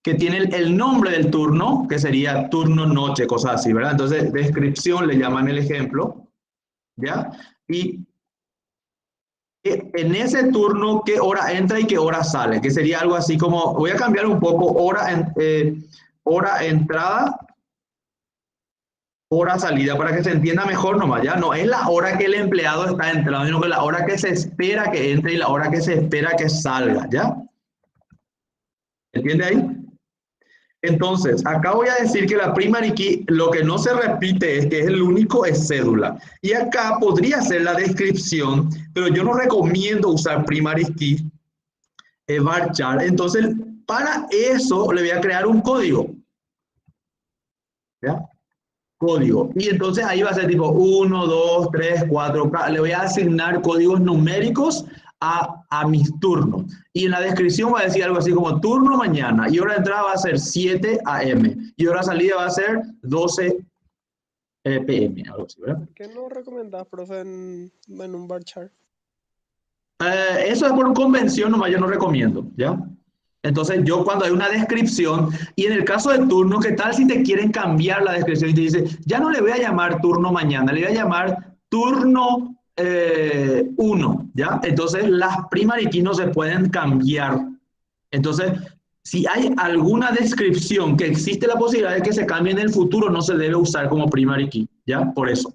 que tiene el nombre del turno, que sería turno noche, cosas así, ¿verdad? Entonces, descripción le llaman el ejemplo, ¿ya? Y en ese turno, ¿qué hora entra y qué hora sale? Que sería algo así como, voy a cambiar un poco, hora entrada, hora salida, para que se entienda mejor nomás, ¿ya? No es la hora que el empleado está entrando, sino que la hora que se espera que entre y la hora que se espera que salga, ¿ya? ¿Entiende ahí? Entonces, acá voy a decir que la primary key, lo que no se repite es que es el único, es cédula. Y acá podría ser la descripción, pero yo no recomiendo usar primary key, varchar. Entonces, para eso le voy a crear un código. ¿Ya? Código. Y entonces ahí va a ser tipo 1, 2, 3, 4. Le voy a asignar códigos numéricos a mis turnos. Y en la descripción va a decir algo así como turno mañana. Y hora de entrada va a ser 7 a.m. Y hora de salida va a ser 12 p.m. Algo así, ¿verdad? ¿Por qué no recomendás, profe, en un bar chart? Eso es por convención, nomás yo no recomiendo, ¿ya? Entonces yo cuando hay una descripción, y en el caso de turno, ¿qué tal si te quieren cambiar la descripción y te dice, ya no le voy a llamar turno mañana, le voy a llamar turno 1, ¿ya? Entonces las primary key no se pueden cambiar. Entonces, si hay alguna descripción que existe la posibilidad de que se cambie en el futuro, no se debe usar como primary key, ¿ya? Por eso.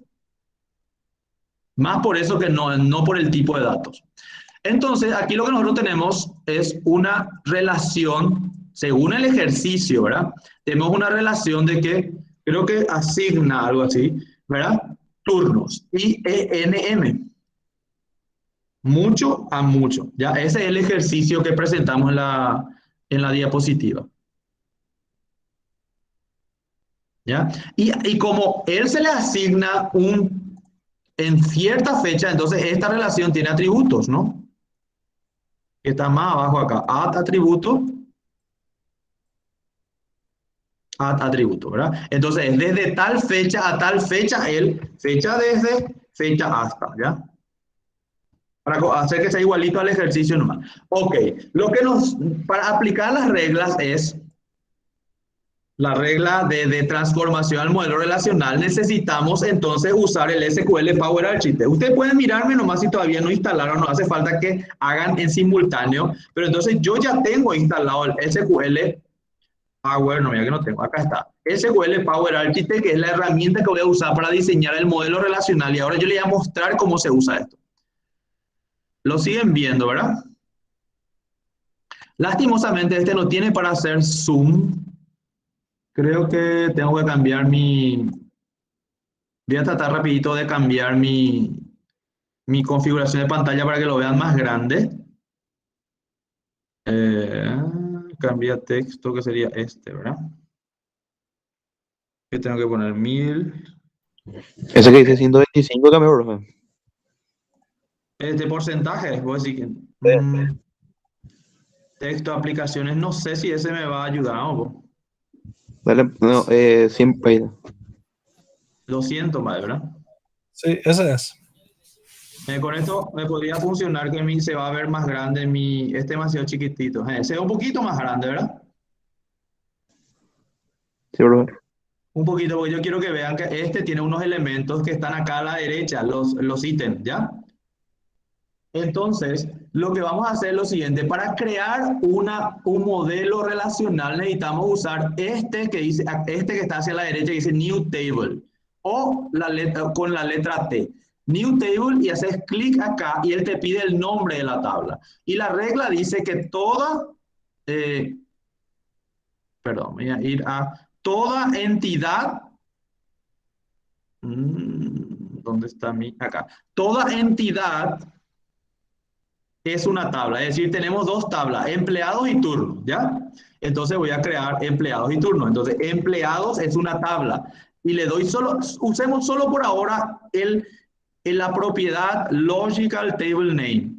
Más por eso que no por el tipo de datos. Entonces, aquí lo que nosotros tenemos es una relación, según el ejercicio, ¿verdad? Tenemos una relación de que, creo que asigna algo así, ¿verdad? Turnos, IENM. Mucho a mucho, ¿ya? Ese es el ejercicio que presentamos en la diapositiva. ¿Ya? Y como él se le asigna en cierta fecha, entonces esta relación tiene atributos, ¿no? Que está más abajo acá, atributo, atributo, ¿verdad? Entonces, desde tal fecha a tal fecha, fecha desde, fecha hasta, ¿ya? Para hacer que sea igualito al ejercicio nomás. Ok, para aplicar las reglas es, la regla de transformación al modelo relacional, necesitamos entonces usar el SQL Power Architect. Ustedes pueden mirarme nomás si todavía no instalaron, no hace falta que hagan en simultáneo, pero entonces yo ya tengo instalado el SQL Power, no, mira que no tengo, acá está. SQL Power Architect, que es la herramienta que voy a usar para diseñar el modelo relacional, y ahora yo les voy a mostrar cómo se usa esto. Lo siguen viendo, ¿verdad? Lastimosamente este no tiene para hacer zoom. Creo que tengo que cambiar voy a tratar rapidito de cambiar mi configuración de pantalla para que lo vean más grande. Cambia texto, que sería este, ¿verdad? Que tengo que poner 1000. Ese que dice 125 cambió, profe. Este porcentaje, voy a decir texto, aplicaciones, no sé si ese me va a ayudar o Dale, no, siempre. lo siento, madre, ¿verdad? Sí, ese es. Con esto me podría funcionar que se va a ver más grande este es demasiado chiquitito. Se ve un poquito más grande, ¿verdad? Sí, profe. Un poquito, porque yo quiero que vean que este tiene unos elementos que están acá a la derecha, los ítems, ¿ya? Entonces, lo que vamos a hacer es lo siguiente. Para crear un modelo relacional necesitamos usar este que está hacia la derecha, que dice New Table, o con la letra T. New Table, y haces clic acá y él te pide el nombre de la tabla. Y la regla dice que voy a ir a toda entidad. ¿Dónde está acá? Toda entidad es una tabla, es decir, tenemos dos tablas, empleados y turnos, ¿ya? Entonces voy a crear empleados y turnos. Entonces, empleados es una tabla y le doy usemos solo por ahora la propiedad logical table name.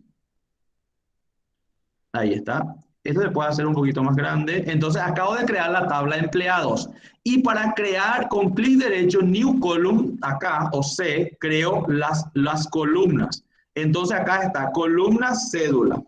Ahí está. Esto se puede hacer un poquito más grande. Entonces, acabo de crear la tabla de empleados. Y para crear, con clic derecho, New Column, acá, o C, creo las columnas. Entonces, acá está, columna cédula.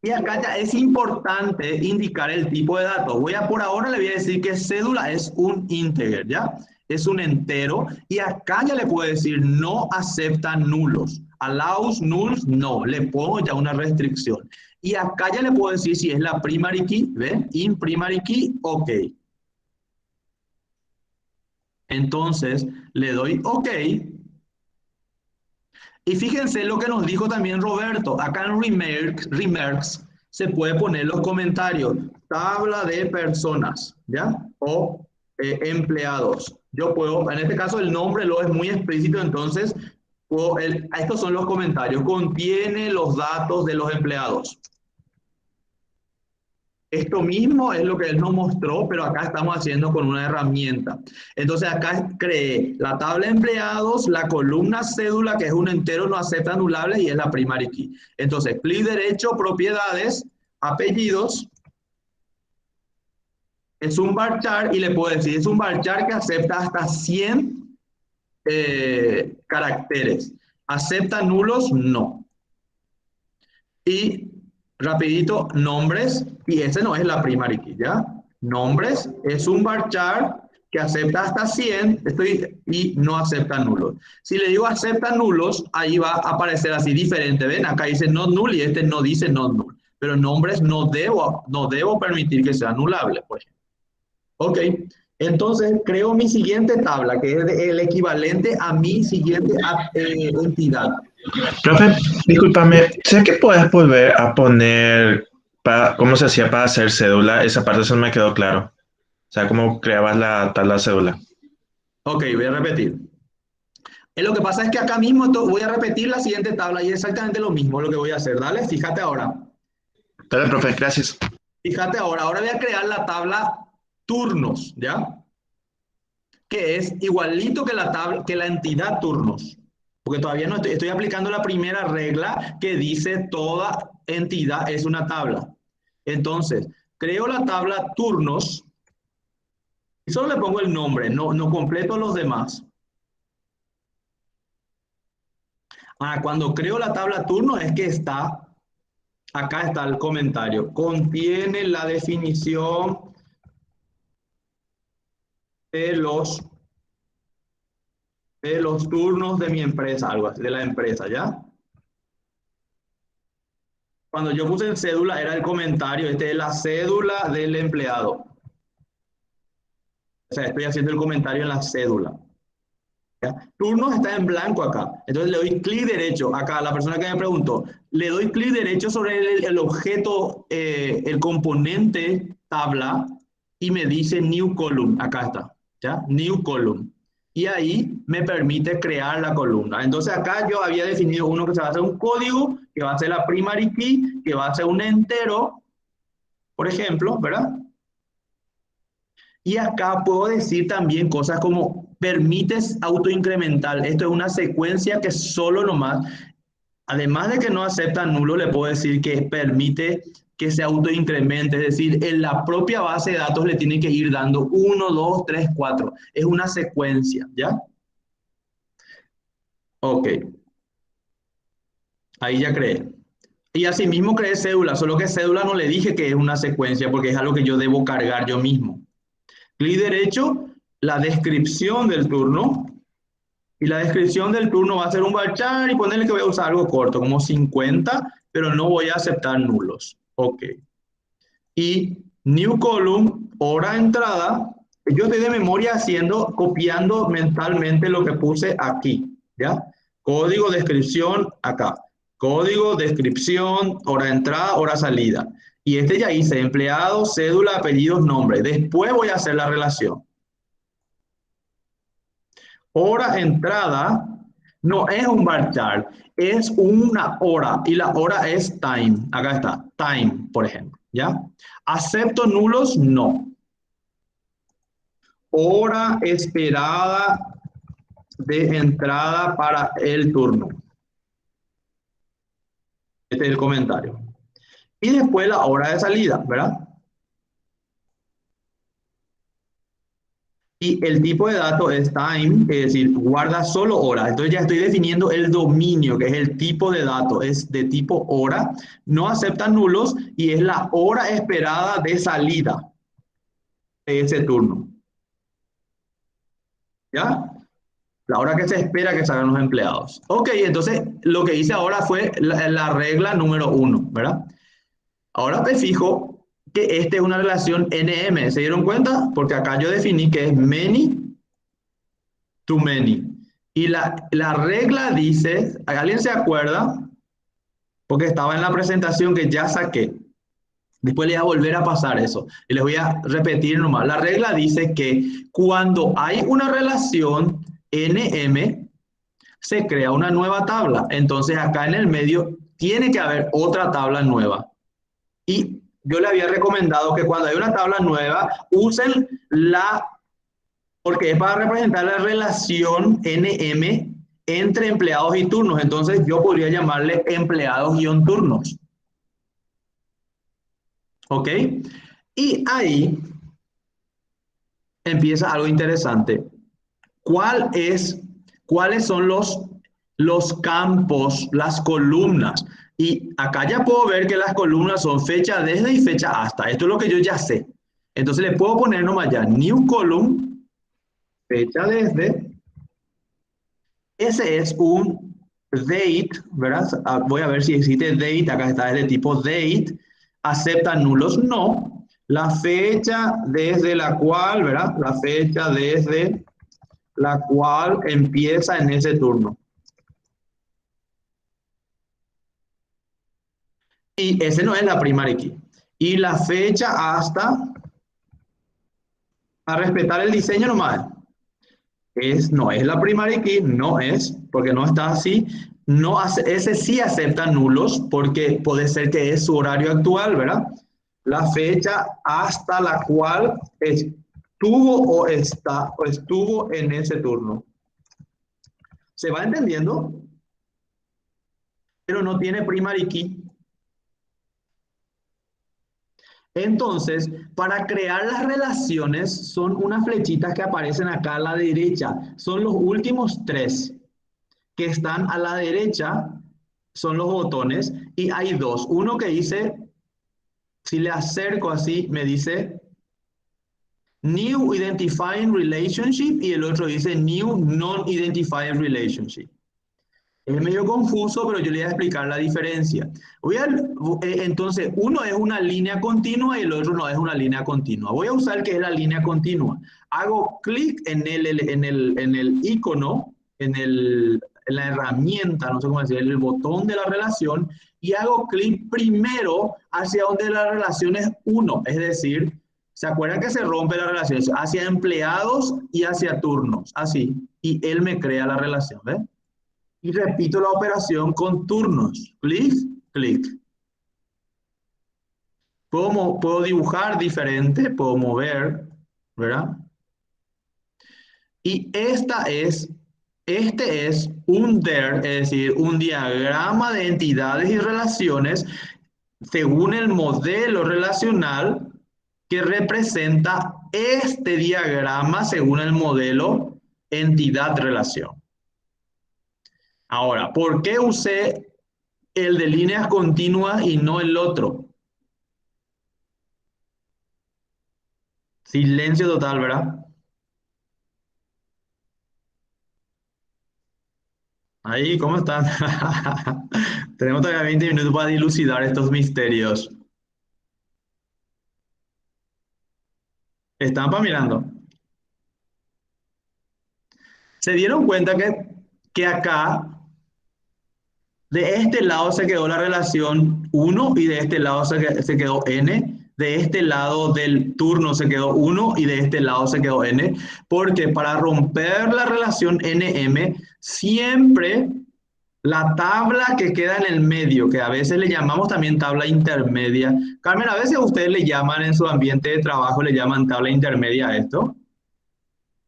Y acá ya es importante indicar el tipo de datos. Por ahora le voy a decir que cédula es un integer, ¿ya? Es un entero. Y acá ya le puedo decir no acepta nulos. Allows nulls, no. Le pongo ya una restricción. Y acá ya le puedo decir si es la primary key, ¿ven? In primary key, ok. Entonces, le doy OK. Y fíjense lo que nos dijo también Roberto. Acá en Remarks se puede poner los comentarios. Tabla de personas, ¿ya? O empleados. Yo puedo, en este caso el nombre lo es muy explícito, entonces estos son los comentarios. Contiene los datos de los empleados. Esto mismo es lo que él nos mostró, pero acá estamos haciendo con una herramienta. Entonces acá creé la tabla de empleados, la columna cédula, que es un entero no acepta anulables y es la primary key. Entonces, clic derecho, propiedades, apellidos. Es un varchar y le puedo decir, es un varchar que acepta hasta 100 caracteres. ¿Acepta nulos? No. Y rapidito, nombres, y ese no es la primary key, ¿ya? Nombres es un varchar que acepta hasta 100 y no acepta nulos. Si le digo acepta nulos, ahí va a aparecer así diferente, ¿ven? Acá dice not null y este no dice not null. Pero nombres no debo permitir que sea anulable, por ejemplo. Ok, entonces creo mi siguiente tabla, que es el equivalente a mi siguiente entidad. Profe, discúlpame, sé que puedes volver a poner cómo se hacía para hacer cédula. Esa parte se me quedó claro. O sea, cómo creabas la tabla cédula. Ok, voy a repetir. Lo que pasa es que acá mismo voy a repetir la siguiente tabla y es exactamente lo mismo lo que voy a hacer. Dale, fíjate ahora. Dale, profe, gracias. Fíjate ahora voy a crear la tabla turnos, ¿ya? Que es igualito que la entidad turnos. Porque todavía no estoy aplicando la primera regla que dice toda entidad es una tabla. Entonces, creo la tabla turnos y solo le pongo el nombre, no completo los demás. Cuando creo la tabla turno es que acá está el comentario. Contiene la definición de los turnos de mi empresa, algo así, de la empresa, ¿ya? Cuando yo puse en cédula era el comentario, este es la cédula del empleado. O sea, estoy haciendo el comentario en la cédula. ¿Ya? Turnos está en blanco acá. Entonces le doy clic derecho acá a la persona que me preguntó. Le doy clic derecho sobre el objeto, el componente tabla y me dice New Column. Acá está, ¿ya? New Column. Y ahí me permite crear la columna. Entonces acá yo había definido uno que se va a hacer un código, que va a ser la primary key, que va a ser un entero, por ejemplo, ¿verdad? Y acá puedo decir también cosas como permites autoincremental. Esto es una secuencia que solo nomás, además de que no acepta nulo, le puedo decir que permite que se autoincremente, es decir, en la propia base de datos le tiene que ir dando 1, 2, 3, 4. Es una secuencia, ¿ya? Ok. Ahí ya creé. Y así mismo creé cédula, solo que cédula no le dije que es una secuencia porque es algo que yo debo cargar yo mismo. Clic derecho, la descripción del turno. Y la descripción del turno va a ser un varchar y ponerle que voy a usar algo corto, como 50, pero no voy a aceptar nulos. Ok. Y new column, hora entrada. Yo estoy de memoria copiando mentalmente lo que puse aquí, ¿ya? Código, descripción, acá. Código, descripción, hora entrada, hora salida. Y este ya hice empleado, cédula, apellidos, nombre. Después voy a hacer la relación. Hora entrada no es un varchar, es una hora y la hora es time. Acá está, time, por ejemplo, ¿ya? ¿Acepto nulos? No. Hora esperada de entrada para el turno. Este es el comentario. Y después la hora de salida, ¿verdad? Y el tipo de dato es time, es decir, guarda solo hora. Entonces ya estoy definiendo el dominio, que es el tipo de dato, es de tipo hora, no acepta nulos y es la hora esperada de salida de ese turno. ¿Ya? La hora que se espera que salgan los empleados. Ok, entonces lo que hice ahora fue la regla número 1, ¿verdad? Ahora me fijo que esta es una relación NM. ¿Se dieron cuenta? Porque acá yo definí que es many to many. Y la regla dice, ¿alguien se acuerda? Porque estaba en la presentación que ya saqué. Después les voy a volver a pasar eso. Y les voy a repetir nomás. La regla dice que cuando hay una relación NM, se crea una nueva tabla. Entonces acá en el medio tiene que haber otra tabla nueva. Y yo le había recomendado que cuando hay una tabla nueva, usen porque es para representar la relación NM entre empleados y turnos. Entonces yo podría llamarle empleados-turnos. ¿Ok? Y ahí empieza algo interesante. ¿Cuáles son los campos, las columnas? Y acá ya puedo ver que las columnas son fecha desde y fecha hasta. Esto es lo que yo ya sé. Entonces le puedo poner nomás ya new column, fecha desde. Ese es un date, ¿verdad? Voy a ver si existe date. Acá está de tipo date. ¿Acepta nulos? No. La fecha desde la cual, ¿verdad? La fecha desde la cual empieza en ese turno. Y ese no es la primary key. Y la fecha hasta, a respetar el diseño nomás, no es la primary key, no es, porque no está así. No ese sí acepta nulos, porque puede ser que es su horario actual, ¿verdad? La fecha hasta la cual estuvo o estuvo en ese turno. ¿Se va entendiendo? Pero no tiene primary key. Entonces, para crear las relaciones, son unas flechitas que aparecen acá a la derecha. Son los últimos 3 que están a la derecha, son los botones, y hay 2. Uno que dice, si le acerco así, me dice New Identifying Relationship, y el otro dice New Non-Identifying Relationship. Es medio confuso, pero yo le voy a explicar la diferencia. Entonces, uno es una línea continua y el otro no es una línea continua. Voy a usar que es la línea continua. Hago clic en el icono, en la herramienta, no sé cómo decir, el botón de la relación, y hago clic primero hacia donde la relación es 1. Es decir, ¿se acuerdan que se rompe la relación? Hacia empleados y hacia turnos. Así. Y él me crea la relación, ¿ves? Y repito la operación con turnos. Clic, clic. Puedo dibujar diferente, puedo mover, ¿verdad? Y este es un DER, es decir, un diagrama de entidades y relaciones según el modelo relacional que representa este diagrama según el modelo entidad-relación. Ahora, ¿por qué usé el de líneas continuas y no el otro? Silencio total, ¿verdad? Ahí, ¿cómo están? Tenemos todavía 20 minutos para dilucidar estos misterios. ¿Están para mirando? ¿Se dieron cuenta que acá, de este lado se quedó la relación 1 y de este lado se quedó n? De este lado del turno se quedó 1 y de este lado se quedó n. Porque para romper la relación nm, siempre la tabla que queda en el medio, que a veces le llamamos también tabla intermedia. Carmen, a veces ustedes le llaman en su ambiente de trabajo, le llaman tabla intermedia a esto.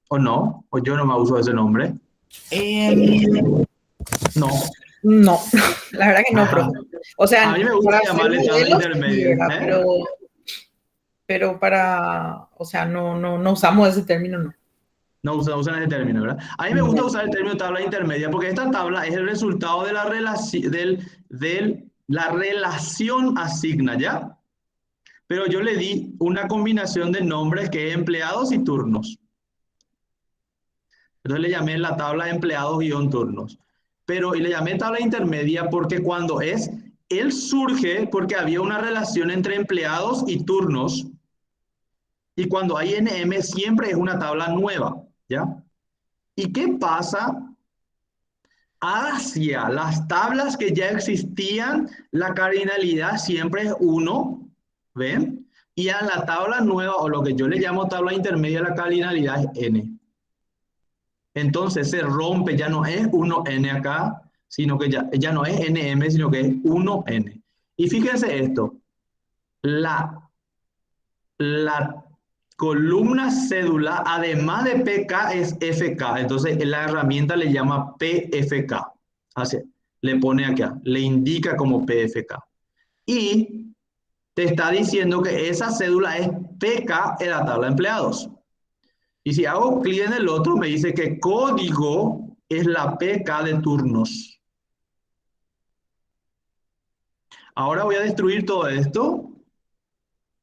¿O no? ¿O yo no me uso ese nombre? No. No, la verdad que no, profe. O sea, A mí me gusta para hacer llamarle tabla modelos, intermedia, sí, ¿verdad? Pero para, o sea, no usamos ese término, no. No usan ese término, ¿verdad? A mí me gusta usar el término tabla intermedia porque esta tabla es el resultado de la relación asigna, ¿ya? Pero yo le di una combinación de nombres que es empleados y turnos. Entonces le llamé la tabla empleados-turnos. Y le llamé tabla intermedia porque él surge porque había una relación entre empleados y turnos. Y cuando hay NM siempre es una tabla nueva, ¿ya? ¿Y qué pasa hacia las tablas que ya existían? La cardinalidad siempre es 1, ¿ven? Y a la tabla nueva, o lo que yo le llamo tabla intermedia, la cardinalidad es n. Entonces se rompe, ya no es 1n acá, sino que ya no es nm, sino que es 1n. Y fíjense esto, la columna cédula, además de PK, es FK. Entonces la herramienta le llama PFK. Así, le pone acá, le indica como PFK. Y te está diciendo que esa cédula es PK en la tabla de empleados. Y si hago clic en el otro, me dice que código es la PK de turnos. Ahora voy a destruir todo esto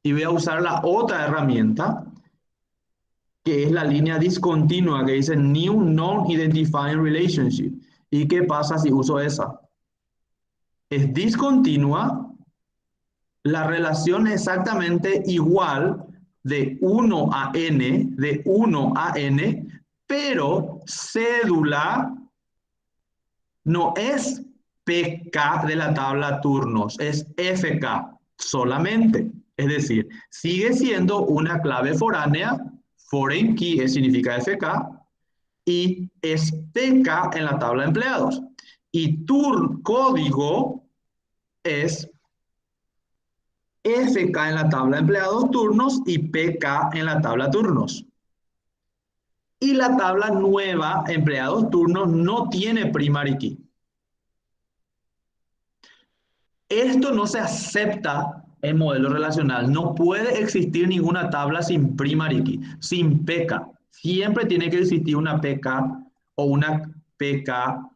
y voy a usar la otra herramienta, que es la línea discontinua, que dice New Non-Identifying Relationship. ¿Y qué pasa si uso esa? Es discontinua, la relación es exactamente igual de 1 a n, pero cédula no es PK de la tabla turnos, es FK solamente. Es decir, sigue siendo una clave foránea, foreign key significa FK, y es PK en la tabla de empleados. Y código es FK en la tabla de empleados turnos y PK en la tabla turnos. Y la tabla nueva, empleados turnos, no tiene primary key. Esto no se acepta en modelo relacional. No puede existir ninguna tabla sin primary key, sin PK. Siempre tiene que existir una PK o una PK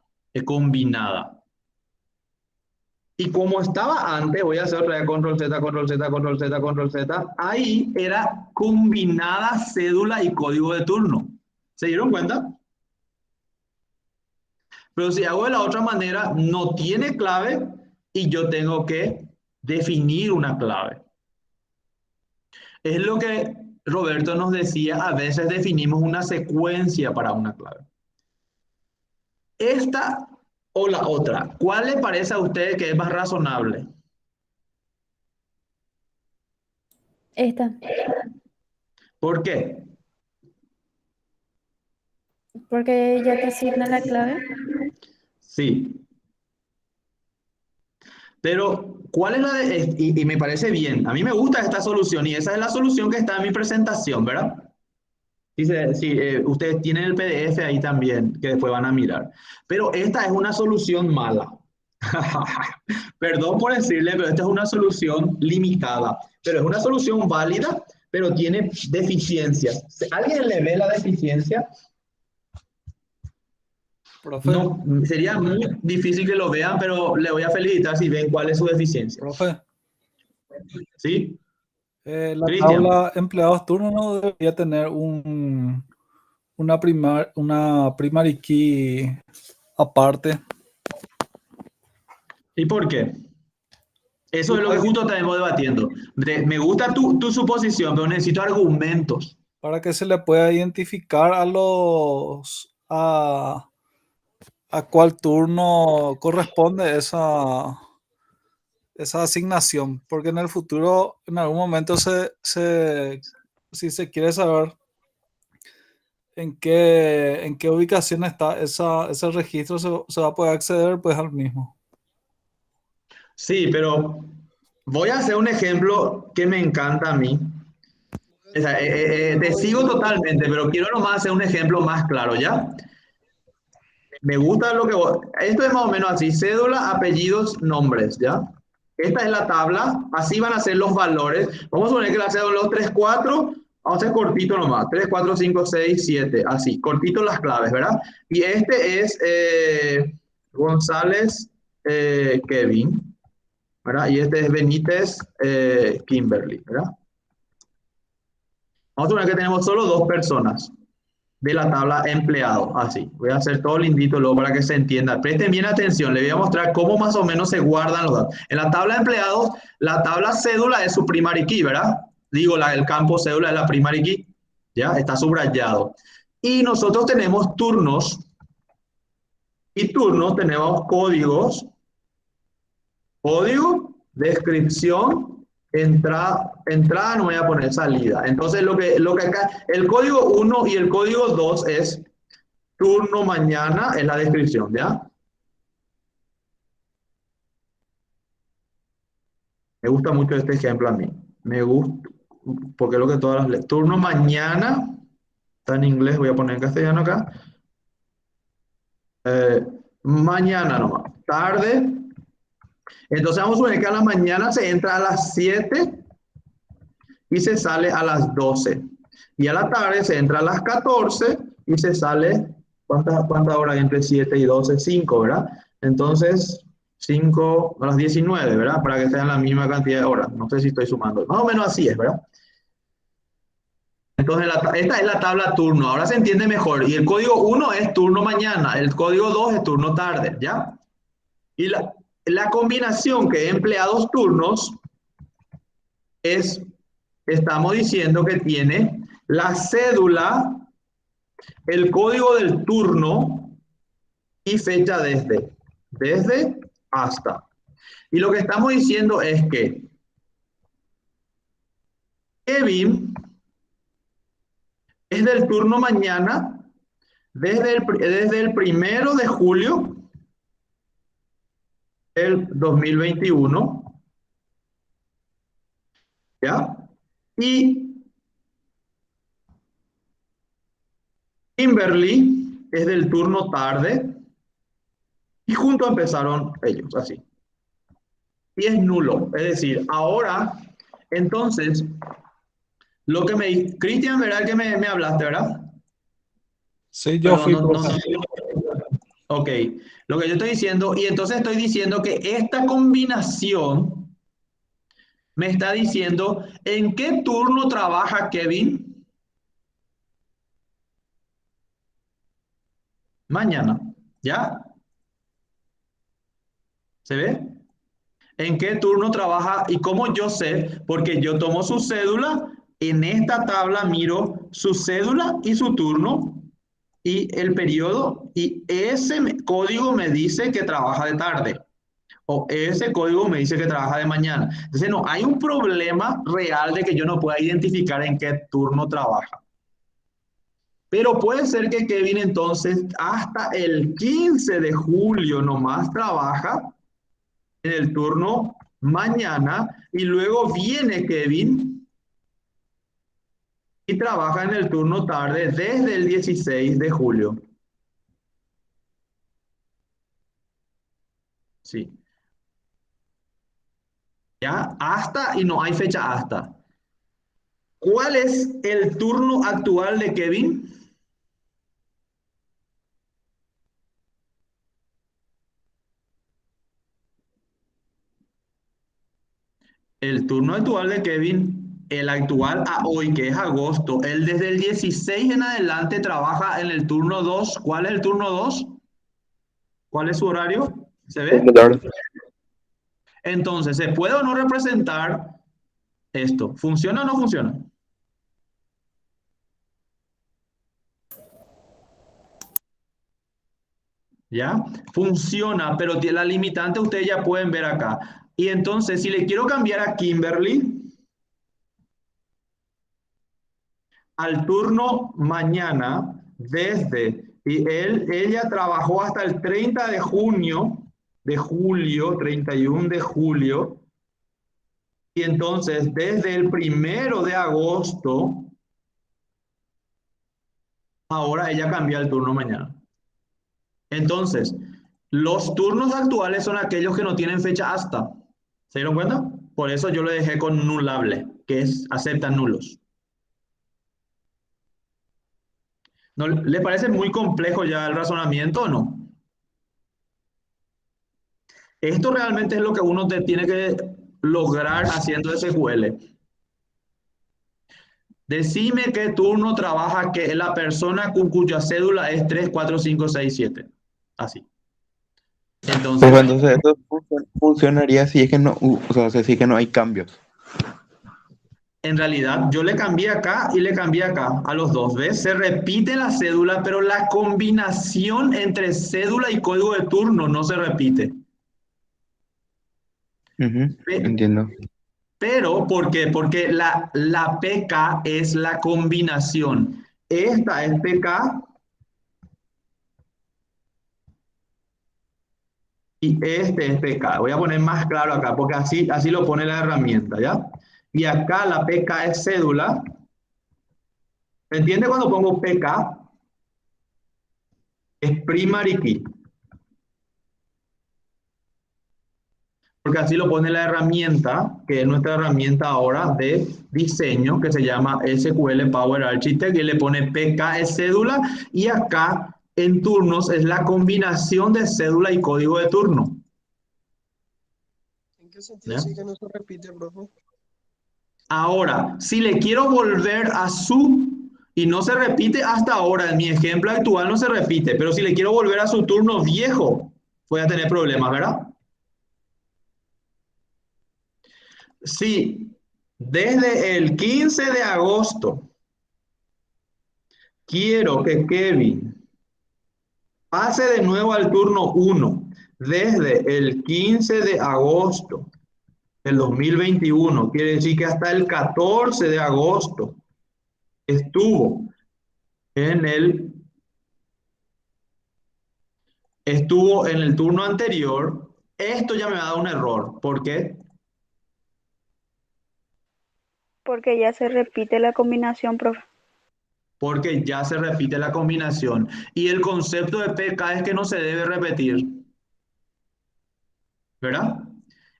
combinada. Y como estaba antes, voy a hacer otra vez control Z, control Z, control Z, control Z. Ahí era combinada cédula y código de turno. ¿Se dieron cuenta? Pero si hago de la otra manera, no tiene clave y yo tengo que definir una clave. Es lo que Roberto nos decía, a veces definimos una secuencia para una clave. Esta o la otra, ¿cuál le parece a usted que es más razonable? Esta. ¿Por qué? Porque ya te asigna la clave. Sí. Pero, ¿cuál es la de...? Y me parece bien. A mí me gusta esta solución y esa es la solución que está en mi presentación, ¿verdad? Dice, sí, ustedes tienen el PDF ahí también, que después van a mirar. Pero esta es una solución mala. Perdón por decirle, pero esta es una solución limitada. Pero es una solución válida, pero tiene deficiencias. ¿Alguien le ve la deficiencia? Profe, No, sería muy difícil que lo vean, pero le voy a felicitar si ven cuál es su deficiencia. profe, ¿Sí? la Cristian. tabla empleados turno no debería tener una primary key aparte. ¿Y por qué? Eso es lo que justo estaremos debatiendo. Me gusta tu suposición, pero necesito argumentos. Para que se le pueda identificar a cuál turno corresponde esa asignación, porque en el futuro, en algún momento, si se quiere saber en qué ubicación está ese registro, se va a poder acceder pues al mismo. Sí, pero voy a hacer un ejemplo que me encanta a mí. O sea, te sigo totalmente, pero quiero nomás hacer un ejemplo más claro, ¿ya? Me gusta lo que esto es más o menos así: cédula, apellidos, nombres, ¿ya? Esta es la tabla, así van a ser los valores. Vamos a suponer que la cédula los 3, 4, vamos a hacer cortito nomás: 3, 4, 5, 6, 7, así, cortito las claves, ¿verdad? Y este es González Kevin, ¿verdad? Y este es Benítez Kimberly, ¿verdad? Vamos a suponer que tenemos solo 2 personas de la tabla empleado, así. Voy a hacer todo lindito luego para que se entienda. Presten bien atención, les voy a mostrar cómo más o menos se guardan los datos. En la tabla de empleados, la tabla cédula es su primary key, ¿verdad? Digo, el campo cédula es la primary key, ¿ya? Está subrayado. Y nosotros tenemos turnos, y turnos tenemos códigos, código, descripción, entrada, no voy a poner salida. Entonces, lo que acá, el código 1 y el código 2 es turno mañana, es la descripción, ¿ya? Me gusta mucho este ejemplo a mí. Me gusta, porque es lo que todas las... Turno mañana, está en inglés, voy a poner en castellano acá. Mañana nomás. Tarde. Entonces vamos a suponer que a la mañana se entra a las 7 y se sale a las 12. Y a la tarde se entra a las 14 y se sale, ¿cuántas horas entre 7 y 12? 5, ¿verdad? Entonces, 5 a las 19, ¿verdad? Para que sean la misma cantidad de horas. No sé si estoy sumando. Más o menos así es, ¿verdad? Entonces, esta es la tabla turno. Ahora se entiende mejor. Y el código 1 es turno mañana. El código 2 es turno tarde, ¿ya? Y la combinación que empleados turnos es, estamos diciendo que tiene la cédula, el código del turno y fecha desde hasta. Y lo que estamos diciendo es que Kevin es del turno mañana desde el 1 de julio del 2021, ¿ya? Y Kimberly es del turno tarde y juntos empezaron ellos, así. Y es nulo, es decir, ahora, entonces, lo que me... Cristian, ¿verdad que me hablaste, verdad? Sí, yo fui. Ok, lo que yo estoy diciendo, y entonces estoy diciendo que esta combinación me está diciendo en qué turno trabaja Kevin mañana, ¿ya? ¿Se ve? ¿En qué turno trabaja? Y cómo yo sé, porque yo tomo su cédula, en esta tabla miro su cédula y su turno y el periodo, y ese código me dice que trabaja de tarde, o ese código me dice que trabaja de mañana. Entonces, no, hay un problema real de que yo no pueda identificar en qué turno trabaja. Pero puede ser que Kevin entonces hasta el 15 de julio nomás trabaja en el turno mañana y luego viene Kevin y trabaja en el turno tarde desde el 16 de julio. Sí. Ya, hasta y no hay fecha hasta. ¿Cuál es el turno actual de Kevin? El turno actual de Kevin, el actual a hoy, que es agosto, él desde el 16 en adelante trabaja en el turno 2. ¿Cuál es el turno 2? ¿Cuál es su horario? ¿Se ve? Entonces, ¿se puede o no representar esto? ¿Funciona o no funciona? ¿Ya? Funciona, pero la limitante ustedes ya pueden ver acá. Y entonces, si le quiero cambiar a Kimberly al turno mañana, ella trabajó hasta el 30 de julio, 31 de julio, y entonces desde el 1 de agosto, ahora ella cambia el turno mañana. Entonces, los turnos actuales son aquellos que no tienen fecha hasta. ¿Se dieron cuenta? Por eso yo lo dejé con nulable, que es aceptan nulos. ¿No le parece muy complejo ya el razonamiento o no? Esto realmente es lo que uno tiene que lograr haciendo SQL. Decime qué turno trabaja que la persona cuya cédula es 3, 4, 5, 6, 7. Así. Entonces, Pues entonces esto funcionaría si es que no, o sea, si es que no hay cambios. en realidad, yo le cambié acá y le cambié acá a los dos, ¿ves? Se repite la cédula, pero la combinación entre cédula y código de turno no se repite. Entiendo. Pero, ¿por qué? Porque la PK es la combinación. Esta es PK y este es PK. Voy a poner más claro acá, porque así lo pone la herramienta, ¿ya? Y acá la PK es cédula. ¿Se entiende cuando pongo PK? Es primary key. Porque así lo pone la herramienta, que es nuestra herramienta ahora de diseño, que se llama SQL Power Architect, y le pone PK es cédula, y acá en turnos es la combinación de cédula y código de turno. ¿En qué sentido ¿Ya? sí que no se repite, profe? Ahora, si le quiero volver a su, y no se repite hasta ahora, en mi ejemplo actual no se repite, pero si le quiero volver a su turno viejo, voy a tener problemas, ¿verdad? Sí, desde el 15 de agosto quiero que Kevin pase de nuevo al turno 1. Desde el 15 de agosto del 2021, quiere decir que hasta el 14 de agosto estuvo en el turno anterior. Esto ya me va a dar un error. ¿Por qué? Porque ya se repite la combinación, profe. Porque ya se repite la combinación. Y el concepto de PK es que no se debe repetir. ¿Verdad?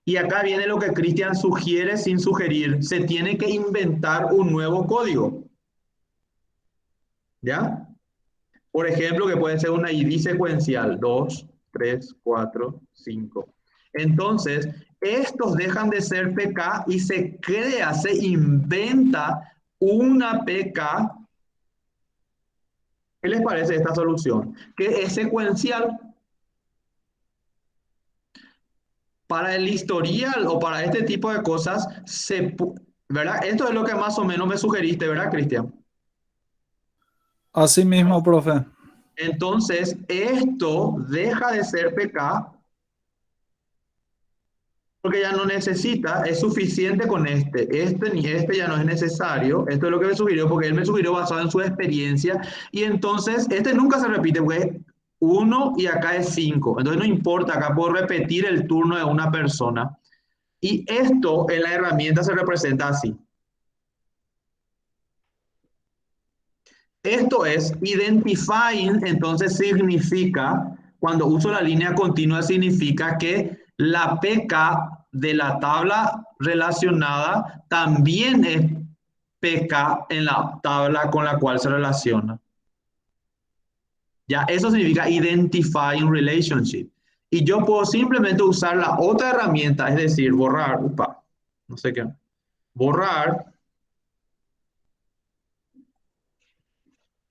Y acá viene lo que Cristian sugiere sin sugerir. Se tiene que inventar un nuevo código. ¿Ya? Por ejemplo, que puede ser una ID secuencial. 2, 3, 4, 5. Entonces, estos dejan de ser PK y se crea, se inventa una PK. ¿Qué les parece esta solución? Que es secuencial. Para el historial o para este tipo de cosas, ¿verdad? Esto es lo que más o menos me sugeriste, ¿verdad, Cristian? Así mismo, profe. Entonces, esto deja de ser PK porque ya no necesita, es suficiente con ni este ya no es necesario. Esto es lo que me sugirió, porque él me sugirió basado en su experiencia, y entonces este nunca se repite, porque es 1 y acá es 5, entonces no importa, acá puedo repetir el turno de una persona, y esto en la herramienta se representa así. Esto es identifying, entonces significa, cuando uso la línea continua, significa que la PK de la tabla relacionada también es PK en la tabla con la cual se relaciona. Ya, eso significa identifying relationship. Y yo puedo simplemente usar la otra herramienta, es decir, borrar, no sé qué, borrar.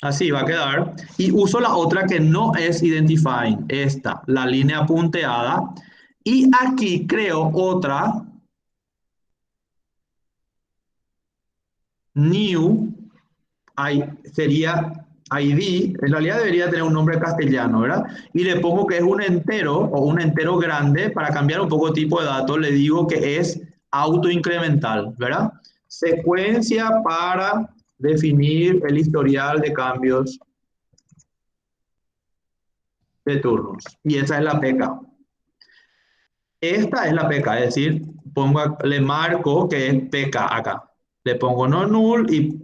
Así va a quedar. Y uso la otra que no es identifying, esta, la línea punteada. Y aquí creo otra new, sería ID, en realidad debería tener un nombre castellano, ¿verdad? Y le pongo que es un entero o un entero grande para cambiar un poco el tipo de datos, le digo que es autoincremental, ¿verdad? Secuencia para definir el historial de cambios de turnos. Y esa es la PK. Esta es la PK, es decir, le marco que es PK acá. Le pongo no null y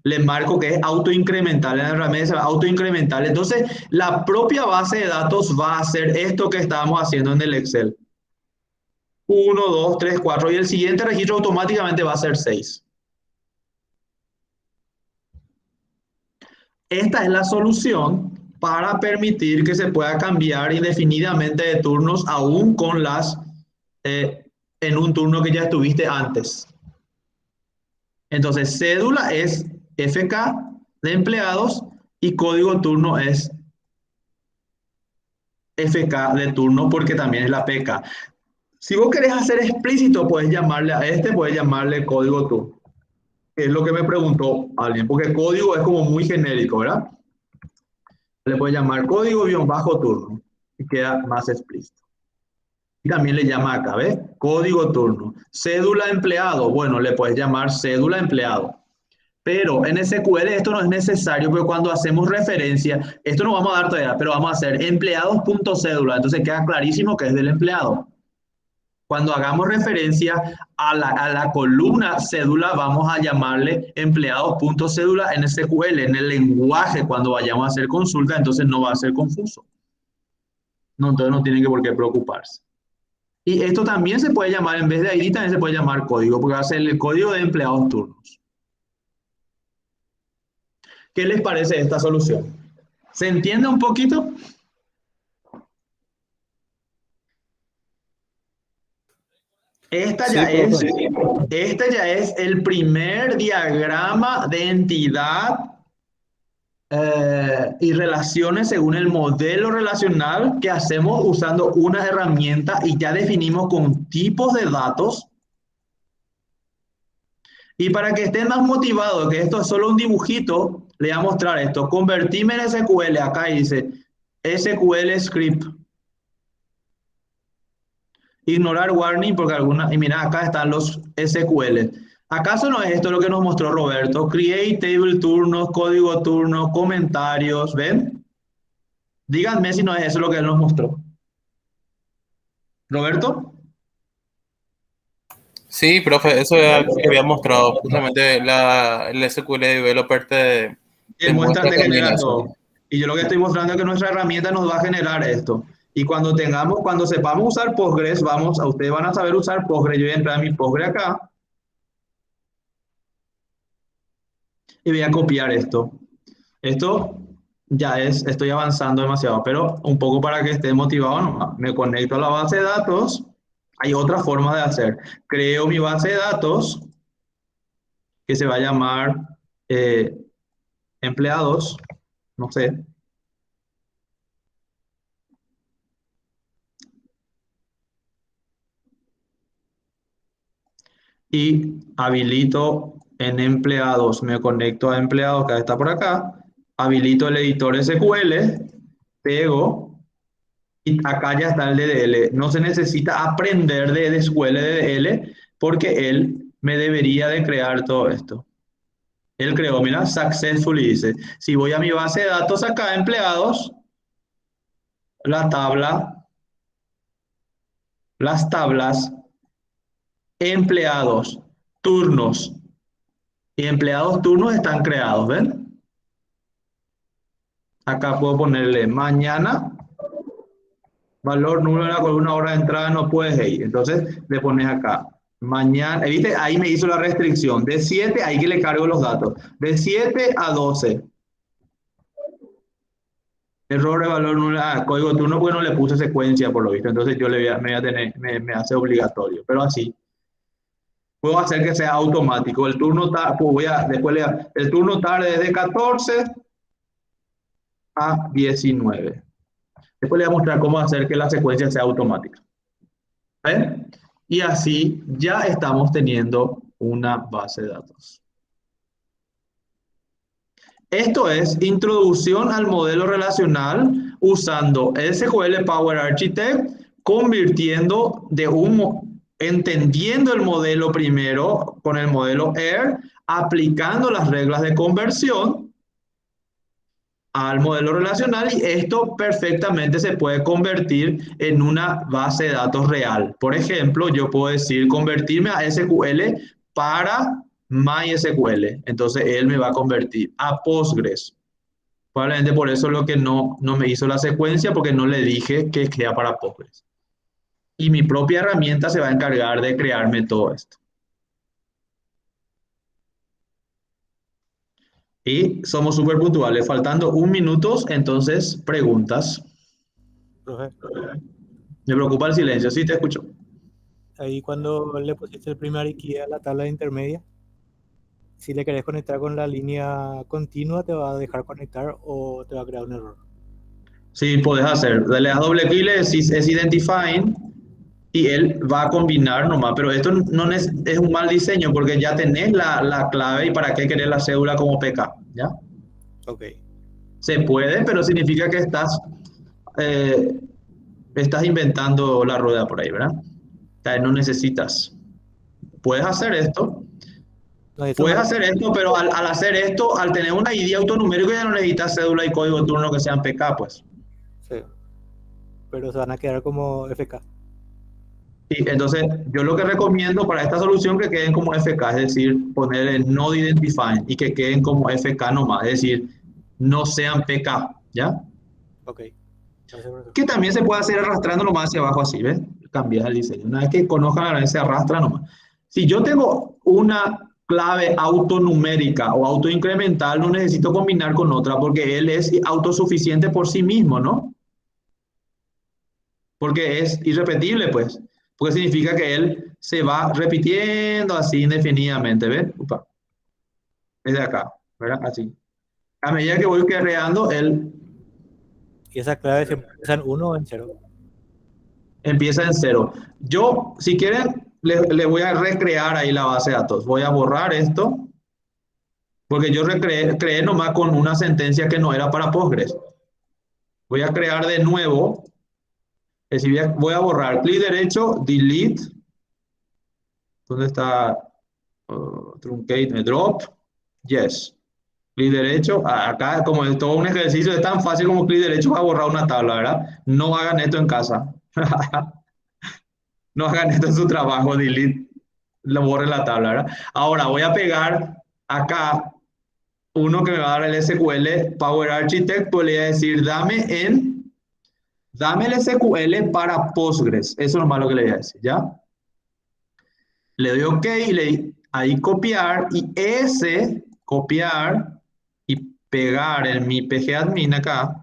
le marco que es autoincremental. En el herramienta autoincremental. Entonces, la propia base de datos va a hacer esto que estábamos haciendo en el Excel. 1, 2, 3, 4. Y el siguiente registro automáticamente va a ser 6. Esta es la solución para permitir que se pueda cambiar indefinidamente de turnos aún con en un turno que ya estuviste antes. Entonces, cédula es FK de empleados y código turno es FK de turno porque también es la PK. Si vos querés hacer explícito, puedes llamarle a puedes llamarle código turno. Es lo que me preguntó alguien, porque código es como muy genérico, ¿verdad? Le puedes llamar código-turno y queda más explícito. Y también le llama acá, ¿ves? Código turno. Cédula empleado, bueno, le puedes llamar cédula empleado. Pero en SQL esto no es necesario, porque cuando hacemos referencia, esto no vamos a dar todavía, pero vamos a hacer empleados.cédula, entonces queda clarísimo que es del empleado. Cuando hagamos referencia a la columna cédula, vamos a llamarle empleados.cédula en SQL, en el lenguaje, cuando vayamos a hacer consulta, entonces no va a ser confuso. No, entonces no tienen por qué preocuparse. Y esto también se puede llamar, en vez de ID, también se puede llamar código, porque va a ser el código de empleados turnos. ¿Qué les parece esta solución? ¿Se entiende un poquito? Esta ya es el primer diagrama de entidad y relaciones según el modelo relacional que hacemos usando una herramienta y ya definimos con tipos de datos. Y para que estén más motivados, que esto es solo un dibujito, le voy a mostrar esto. Convertirme en SQL, acá dice SQL script. Ignorar warning porque y mira, acá están los SQL. ¿Acaso no es esto lo que nos mostró Roberto? Create table turnos, código turno, comentarios, ¿ven? Díganme si no es eso lo que él nos mostró. ¿Roberto? Sí, profe, eso es algo que había mostrado. Justamente el SQL Developer te Muestra, muestra te también genera eso. todo. Y yo lo que estoy mostrando es que nuestra herramienta nos va a generar esto. Y cuando sepamos usar Postgres, ustedes van a saber usar Postgres. Yo voy a entrar a mi Postgres acá. Y voy a copiar esto. Esto ya estoy avanzando demasiado, pero un poco para que esté motivado nomás. Me conecto a la base de datos. Hay otra forma de hacer. Creo mi base de datos que se va a llamar empleados, no sé. Y habilito en empleados, me conecto a empleados que está por acá, habilito el editor SQL, pego y acá ya está el DDL. No se necesita aprender de SQL DDL porque él me debería de crear todo esto. Él creó, mira, successfully dice. Si voy a mi base de datos acá, empleados, la tabla, las tablas, empleados, turnos y empleados turnos están creados, ¿ven? Acá puedo ponerle mañana, valor nulo de la columna hora de entrada no puedes ir. Entonces le pones acá, mañana, ¿viste? Ahí me hizo la restricción. De 7, ahí que le cargo los datos. De 7 a 12. Error de valor nulo, código turno, porque no le puse secuencia por lo visto. Entonces yo me hace obligatorio. Pero así. Puedo hacer que sea automático. El turno el turno tarde es de 14 a 19. Después le voy a mostrar cómo hacer que la secuencia sea automática. ¿Ven? Y así ya estamos teniendo una base de datos. Esto es introducción al modelo relacional usando SQL Power Architect, convirtiendo entendiendo el modelo primero con el modelo AIR, aplicando las reglas de conversión al modelo relacional, y esto perfectamente se puede convertir en una base de datos real. Por ejemplo, yo puedo decir convertirme a SQL para MySQL. Entonces él me va a convertir a Postgres. Probablemente por eso lo que no me hizo la secuencia, porque no le dije que queda para Postgres. Y mi propia herramienta se va a encargar de crearme todo esto. Y somos súper puntuales, faltando 1 minuto, entonces preguntas. Profe, Me preocupa el silencio, sí te escucho. ahí cuando le pusiste el primer key a la tabla intermedia, si le querés conectar con la línea continua, ¿te va a dejar conectar o te va a crear un error? Sí, puedes hacer. Le das doble clic, le decís es identifying y él va a combinar nomás. Pero esto no es un mal diseño porque ya tenés la clave y para qué querés la cédula como PK, ¿ya? Ok. Se puede, pero significa que estás inventando la rueda por ahí, ¿verdad? O sea, no necesitas. Puedes hacer esto. Puedes hacer esto, pero al hacer esto, al tener una ID autonumérico ya no necesitas cédula y código de turno que sean PK, pues. Sí. Pero se van a quedar como FK. Sí, entonces yo lo que recomiendo para esta solución que queden como FK, es decir, poner el node identifying y que queden como FK nomás, es decir, no sean PK, ¿ya? Ok. Que también se puede hacer arrastrando nomás hacia abajo así, ¿ves? Cambiar el diseño. Una vez que conozcan la se arrastra nomás. Si yo tengo una clave autonumérica o autoincremental, no necesito combinar con otra porque él es autosuficiente por sí mismo, ¿no? Porque es irrepetible, pues. Porque significa que él se va repitiendo así indefinidamente, ¿ves? Upa. Desde acá, ¿verdad? Así. A medida que voy creando, él... ¿Y esa clave siempre empieza en 1 o en 0? Empieza en 0. Yo, si quieren, le voy a recrear ahí la base de datos. Voy a borrar esto, porque yo creé nomás con una sentencia que no era para Postgres. Voy a crear de nuevo. Es decir, voy a borrar. Clic derecho, delete. ¿Dónde está? Truncate, drop. Yes. Clic derecho. Acá, como es todo un ejercicio, es tan fácil como clic derecho para borrar una tabla, ¿verdad? No hagan esto en casa. No hagan esto en su trabajo, delete, lo borren la tabla, ¿verdad? Ahora voy a pegar acá uno que me va a dar el SQL Power Architect, pues le voy a decir, dame el SQL para Postgres. Eso es lo malo que le voy a decir, ¿ya? Le doy OK y ahí copiar y copiar y pegar en mi pgadmin acá.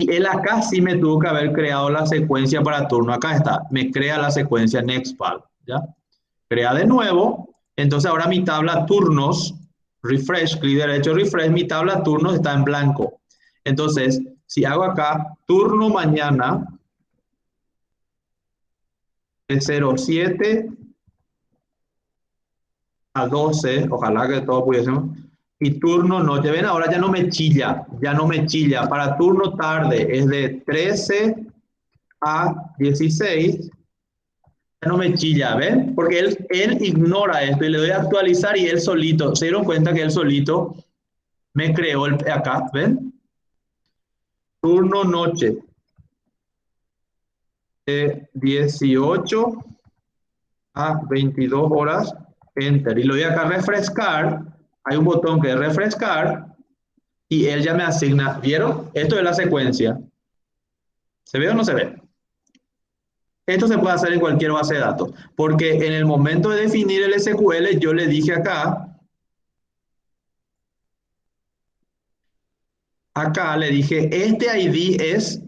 Y él acá sí me tuvo que haber creado la secuencia para turno. Acá está, me crea la secuencia nextval, ¿ya? Crea de nuevo. Entonces ahora mi tabla turnos, refresh, clic derecho, refresh, mi tabla turnos está en blanco. Entonces, si hago acá, turno mañana, de 07 a 12, ojalá que todos pudiésemos, y turno noche, ven, ahora ya no me chilla, para turno tarde es de 13 a 16, ya no me chilla, ¿ven? Porque él ignora esto y le doy a actualizar y él solito, se dieron cuenta que él solito me creó acá, ¿ven? Turno noche, de 18 a 22 horas, enter, y lo doy acá a refrescar, hay un botón que es refrescar, y él ya me asigna, ¿vieron? Esto es la secuencia. ¿Se ve o no se ve? Esto se puede hacer en cualquier base de datos, porque en el momento de definir el SQL, yo le dije acá le dije, este ID es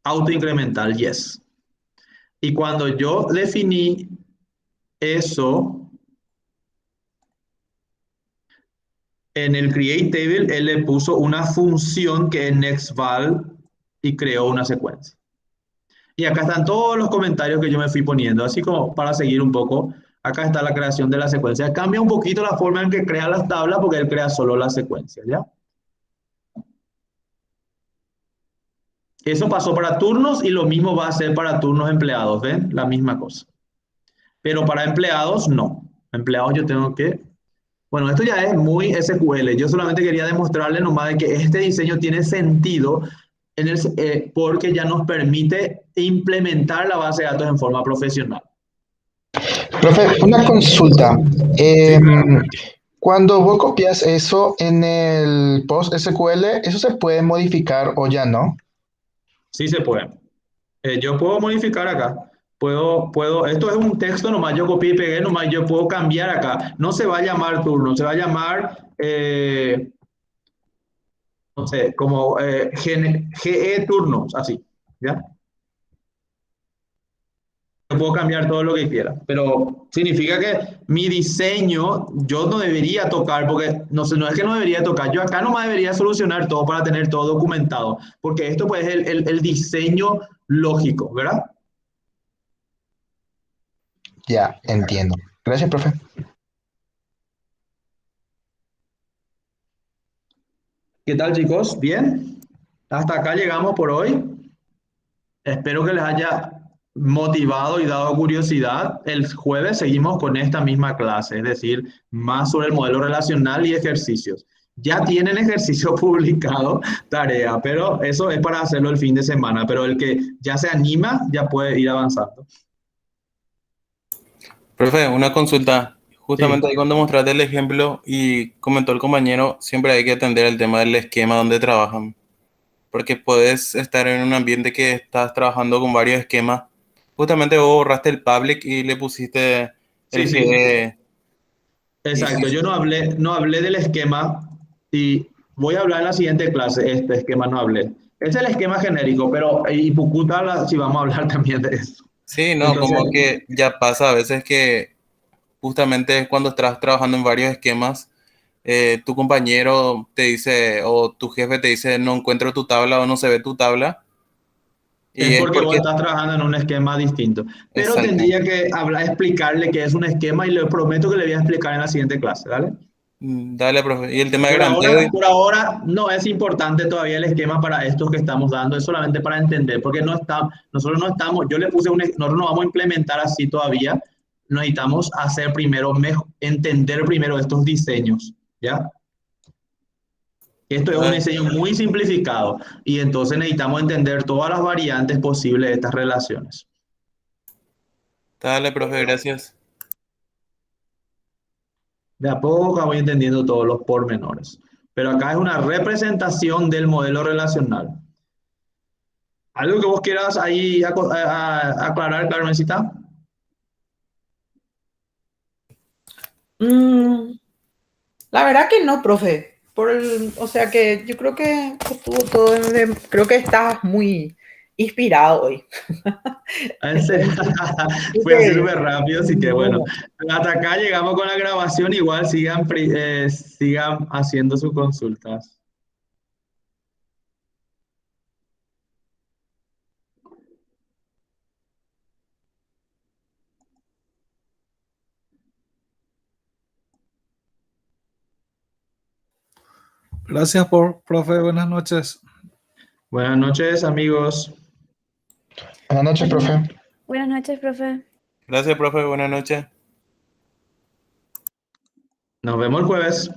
autoincremental, yes. Y cuando yo definí eso, en el create table, él le puso una función que es nextval y creó una secuencia. Y acá están todos los comentarios que yo me fui poniendo, así como para seguir un poco. Acá está la creación de la secuencia. Cambia un poquito la forma en que crea las tablas porque él crea solo las secuencias, ¿ya? Eso pasó para turnos y lo mismo va a ser para turnos empleados, ¿ven? La misma cosa. Pero para empleados, no. Empleados yo tengo que... Bueno, esto ya es muy SQL. Yo solamente quería demostrarle nomás de que este diseño tiene sentido porque ya nos permite implementar la base de datos en forma profesional. Profe, una consulta. Cuando vos copias eso en el post SQL, ¿eso se puede modificar o ya no? Sí se puede. Yo puedo modificar acá. Esto es un texto nomás, yo copié y pegué nomás, yo puedo cambiar acá. No se va a llamar turno, se va a llamar, no sé, como GE turnos, así, ¿ya? Yo puedo cambiar todo lo que quiera, pero significa que mi diseño yo no debería tocar, porque no es que no debería tocar, yo acá nomás debería solucionar todo para tener todo documentado, porque esto pues es el diseño lógico, ¿verdad? Ya, entiendo. Gracias, profe. ¿Qué tal, chicos? ¿Bien? Hasta acá llegamos por hoy. Espero que les haya motivado y dado curiosidad. El jueves seguimos con esta misma clase, es decir, más sobre el modelo relacional y ejercicios. Ya tienen ejercicio publicado, tarea, pero eso es para hacerlo el fin de semana. Pero el que ya se anima ya puede ir avanzando. Profe, una consulta. Justamente ahí cuando mostraste el ejemplo y comentó el compañero, siempre hay que atender el tema del esquema donde trabajan. Porque puedes estar en un ambiente que estás trabajando con varios esquemas. Justamente vos borraste el public y le pusiste el Sí. GE. Exacto, yo no hablé del esquema y voy a hablar en la siguiente clase. Este esquema no hablé. Es el esquema genérico, pero y Pucuta, si vamos a hablar también de eso. Sí, no, Entonces, como que ya pasa a veces que justamente cuando estás trabajando en varios esquemas, tu compañero te dice o tu jefe te dice no encuentro tu tabla o no se ve tu tabla. Y es es porque vos porque... estás trabajando en un esquema distinto. Pero Exacto. tendría que explicarle qué es un esquema y le prometo que le voy a explicar en la siguiente clase, ¿vale? Dale, profe. Y el tema de Por granteo. por ahora no es importante todavía el esquema para estos que estamos dando, es solamente para entender, porque nosotros no estamos, yo le puse nosotros no vamos a implementar así todavía, necesitamos hacer primero, entender primero estos diseños, ¿ya? Esto es un diseño muy simplificado y entonces necesitamos entender todas las variantes posibles de estas relaciones. Dale, profe, gracias. De a poco voy entendiendo todos los pormenores. Pero acá es una representación del modelo relacional. ¿Algo que vos quieras ahí aclarar, Carmencita? La verdad que no, profe. O sea que yo creo que estuvo todo, creo que estás muy inspirado hoy. En serio, fue así súper rápido, así que bueno. Hasta acá llegamos con la grabación, igual sigan haciendo sus consultas. Gracias, profe. Buenas noches. Buenas noches, amigos. Buenas noches, profe. Buenas noches, profe. Gracias, profe. Buenas noches. Nos vemos el jueves.